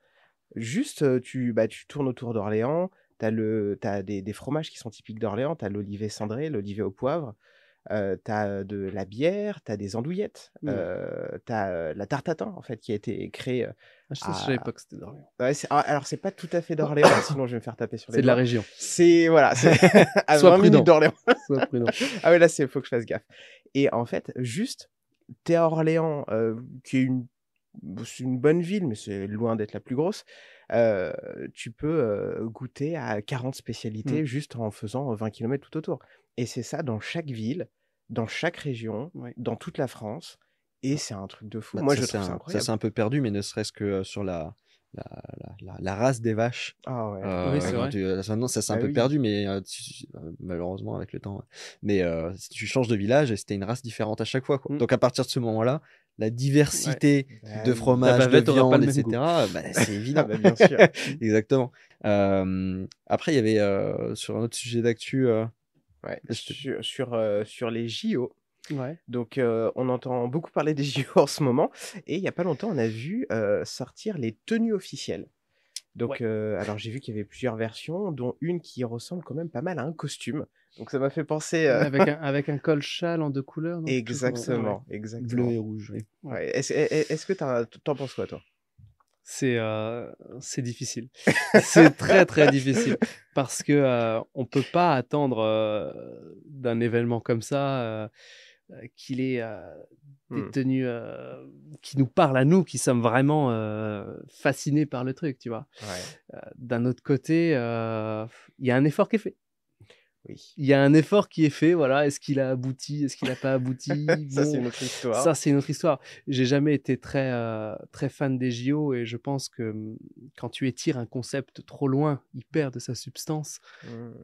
Juste, tu tournes autour d'Orléans, t'as des fromages qui sont typiques d'Orléans, t'as l'olivet cendré, l'olivet au poivre. T'as de la bière, t'as des andouillettes, t'as la tarte tatin en fait qui a été créée. Je savais pas que c'était d'Orléans. Ouais, alors c'est pas tout à fait d'Orléans, sinon je vais me faire taper sur les doigts. C'est de la région. C'est voilà, c'est à Sois 20 prudent. minutes d'Orléans. Sois prudent. Ah ouais, là c'est faut que je fasse gaffe. Et en fait, juste t'es à Orléans, qui est c'est une bonne ville, mais c'est loin d'être la plus grosse. Tu peux goûter à 40 spécialités juste en faisant 20 km tout autour. Et c'est ça dans chaque ville, dans chaque région, dans toute la France. Et c'est un truc de fou. Moi, je trouve ça incroyable. Ça, c'est un peu perdu, mais ne serait-ce que sur la race des vaches. Ah ouais. Oui, c'est vrai. Maintenant, ça c'est un peu perdu, mais malheureusement avec le temps. Mais si tu changes de village, c'était une race différente à chaque fois. Quoi. Donc à partir de ce moment-là, la diversité de fromage, de viande, etc., c'est évident. Bah, bien sûr. Exactement. Après, il y avait sur un autre sujet d'actu. Sur les JO. Ouais. Donc, on entend beaucoup parler des JO en ce moment. Et il n'y a pas longtemps, on a vu sortir les tenues officielles. Donc, alors j'ai vu qu'il y avait plusieurs versions, dont une qui ressemble quand même pas mal à un costume. Donc ça m'a fait penser. Avec un col châle en 2 couleurs. Donc Exactement, Bleu exactement. et rouge. Oui. Ouais. Est-ce que t'en penses quoi, toi? C'est difficile. C'est très très difficile parce que on peut pas attendre d'un événement comme ça qu'il ait des tenues qui nous parlent à nous, qui sommes vraiment fascinés par le truc, tu vois. Ouais. D'un autre côté, il y a un effort qui est fait. Oui. Il y a un effort qui est fait, voilà. Est-ce qu'il a abouti? Est-ce qu'il n'a pas abouti? Ça, c'est Bon, une autre histoire. ça, c'est une autre histoire. J'ai jamais été très, très fan des JO et je pense que quand tu étires un concept trop loin, il perd de sa substance.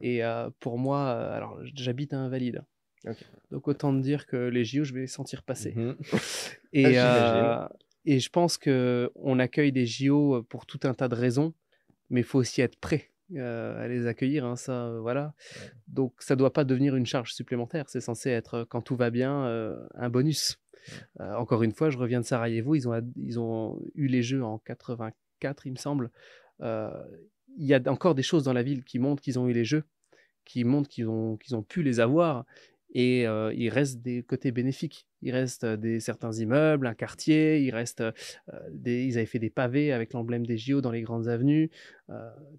Et pour moi, alors j'habite à Invalide. Ok. Donc autant te dire que les JO, je vais les sentir passer. Et, j'imagine. Et je pense qu'on accueille des JO pour tout un tas de raisons, mais il faut aussi être prêt à les accueillir, hein, ça, voilà. Ouais. Donc ça doit pas devenir une charge supplémentaire, c'est censé être, quand tout va bien, un bonus. Encore une fois, je reviens de Sarajevo, ils ont eu les Jeux en 84, il me semble. Il y a encore des choses dans la ville qui montrent qu'ils ont eu les Jeux, qui montrent qu'ils ont pu les avoir. Et il reste des côtés bénéfiques. Il reste certains immeubles, un quartier, il reste ils avaient fait des pavés avec l'emblème des JO dans les grandes avenues.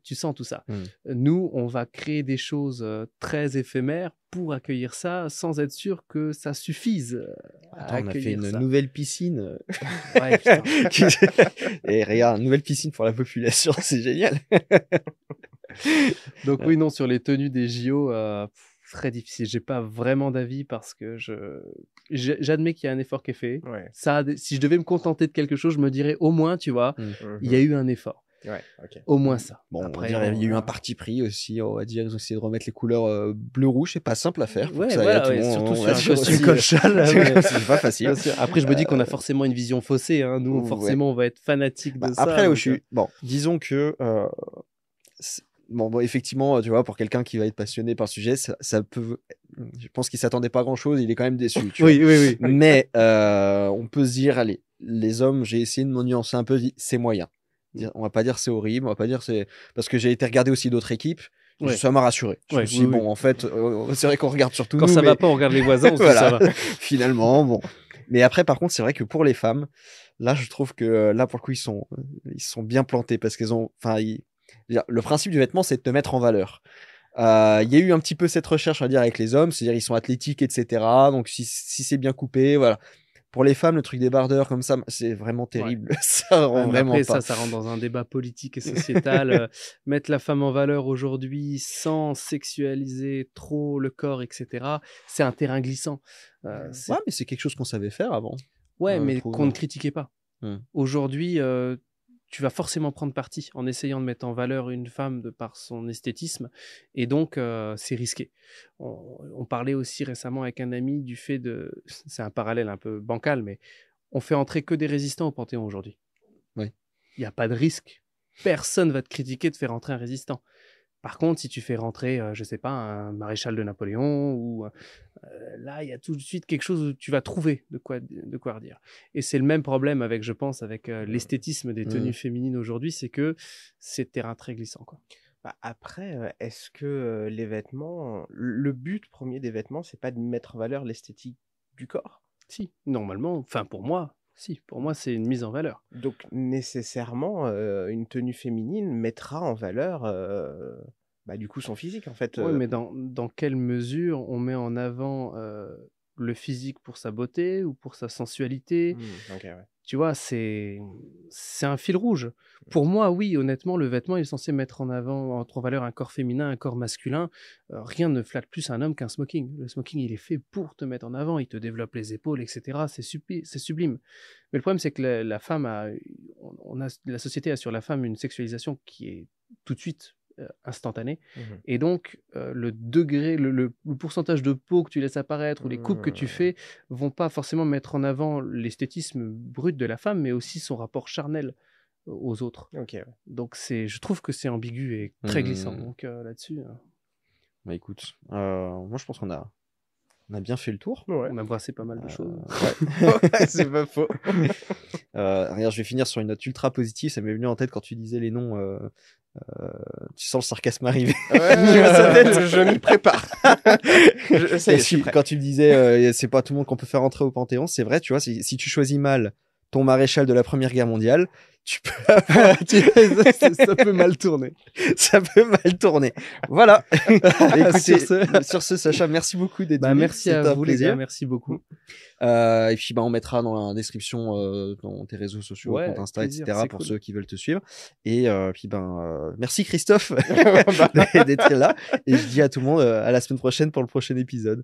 Tu sens tout ça. Nous, on va créer des choses très éphémères pour accueillir ça sans être sûr que ça suffise à Attends, on a fait accueillir une ça. nouvelle piscine. Ouais, putain. Et regarde, une nouvelle piscine pour la population, c'est génial. Donc oui, non, sur les tenues des JO, très difficile. J'ai pas vraiment d'avis parce que j'admets qu'il y a un effort qui est fait. Ouais. Ça, si je devais me contenter de quelque chose, je me dirais au moins, tu vois, il y a eu un effort. Ouais, ok. Au moins ça. Bon, après, on va dire, il y a eu un parti pris aussi, on va dire, ils ont essayé de remettre les couleurs bleu-rouge, c'est pas simple à faire. Ouais, voilà, ouais, surtout sur un costume col châle. C'est pas facile. Après, je me dis qu'on a forcément une vision faussée, hein. Nous, forcément, on va être fanatique de ça. Après, là où je suis, bon, disons que bon, effectivement, tu vois, pour quelqu'un qui va être passionné par le sujet, ça peut. Je pense qu'il s'attendait pas à grand chose. Il est quand même déçu. Tu vois. Oui. Mais on peut se dire, allez, les hommes, j'ai essayé de m'en nuancer un peu. C'est moyen. On va pas dire c'est horrible. On va pas dire c'est parce que j'ai été regarder aussi d'autres équipes. Ouais. Ça m'a rassuré. Je me suis dit, bon, en fait, c'est vrai qu'on regarde surtout quand nous. Ça va pas, on regarde les voisins. Voilà. Ça va. Finalement, bon. Mais après, par contre, c'est vrai que pour les femmes, là, je trouve que là, pour le coup, ils sont bien plantés parce qu'ils ont, enfin, le principe du vêtement, c'est de te mettre en valeur. Il y a eu un petit peu cette recherche, on va dire, avec les hommes, c'est-à-dire ils sont athlétiques, etc. Donc si c'est bien coupé, voilà. Pour les femmes, le truc des bardeurs comme ça, c'est vraiment terrible. Ça rend vraiment après, pas. Ça rentre dans un débat politique et sociétal. Mettre la femme en valeur aujourd'hui sans sexualiser trop le corps, etc. C'est un terrain glissant. Ouais, mais c'est quelque chose qu'on savait faire avant. Ouais, mais qu'on ne critiquait pas. Aujourd'hui, tu vas forcément prendre parti en essayant de mettre en valeur une femme de par son esthétisme, et donc c'est risqué. On parlait aussi récemment avec un ami du fait de... C'est un parallèle un peu bancal, mais on fait entrer que des résistants au Panthéon aujourd'hui. Oui. Il n'y a pas de risque. Personne va te critiquer de faire entrer un résistant. Par contre, si tu fais rentrer, je sais pas, un maréchal de Napoléon, ou là, il y a tout de suite quelque chose où tu vas trouver de quoi redire. Et c'est le même problème avec, je pense, avec l'esthétisme des tenues féminines aujourd'hui, c'est que c'est terrain très glissant, quoi. Bah après, est-ce que les vêtements, le but premier des vêtements, c'est pas de mettre en valeur l'esthétique du corps? Si, normalement, enfin pour moi, c'est une mise en valeur. Donc nécessairement, une tenue féminine mettra en valeur, bah, du coup, son physique, en fait. Oui, mais dans quelle mesure on met en avant le physique pour sa beauté ou pour sa sensualité? Ok, ouais. Tu vois, c'est un fil rouge. Pour moi, oui, honnêtement, le vêtement il est censé mettre en avant, mettre en valeur un corps féminin, un corps masculin. Rien ne flatte plus un homme qu'un smoking. Le smoking, il est fait pour te mettre en avant, il te développe les épaules, etc. C'est sublime. Mais le problème, c'est que la femme la société a sur la femme une sexualisation qui est tout de suite instantanée. Et donc, le degré, le pourcentage de peau que tu laisses apparaître ou les coupes que tu fais vont pas forcément mettre en avant l'esthétisme brut de la femme, mais aussi son rapport charnel aux autres. Okay, ouais. Donc, je trouve que c'est ambigu et très glissant. Donc, là-dessus... Bah écoute, moi je pense qu'on a On a bien fait le tour. Ouais. On a brassé pas mal de choses. Ouais, c'est pas faux. Regarde, je vais finir sur une note ultra positive. Ça m'est venu en tête quand tu disais les noms. Tu sens le sarcasme arriver. Je m'y prépare. Ça y est, je suis prêt. Quand tu me disais, c'est pas tout le monde qu'on peut faire entrer au Panthéon, c'est vrai, tu vois, si tu choisis mal ton maréchal de la Première Guerre mondiale, tu peux avoir... Ça peut mal tourner. Ça peut mal tourner. Voilà. Écoutez, sur ce, Sacha, merci beaucoup d'être venu. Merci à vous, les gars. Merci beaucoup. Et puis, on mettra dans la description dans tes réseaux sociaux, compte Insta, plaisir, etc., pour cool. ceux qui veulent te suivre. Et puis, merci Christophe d'être là. Et je dis à tout le monde à la semaine prochaine pour le prochain épisode.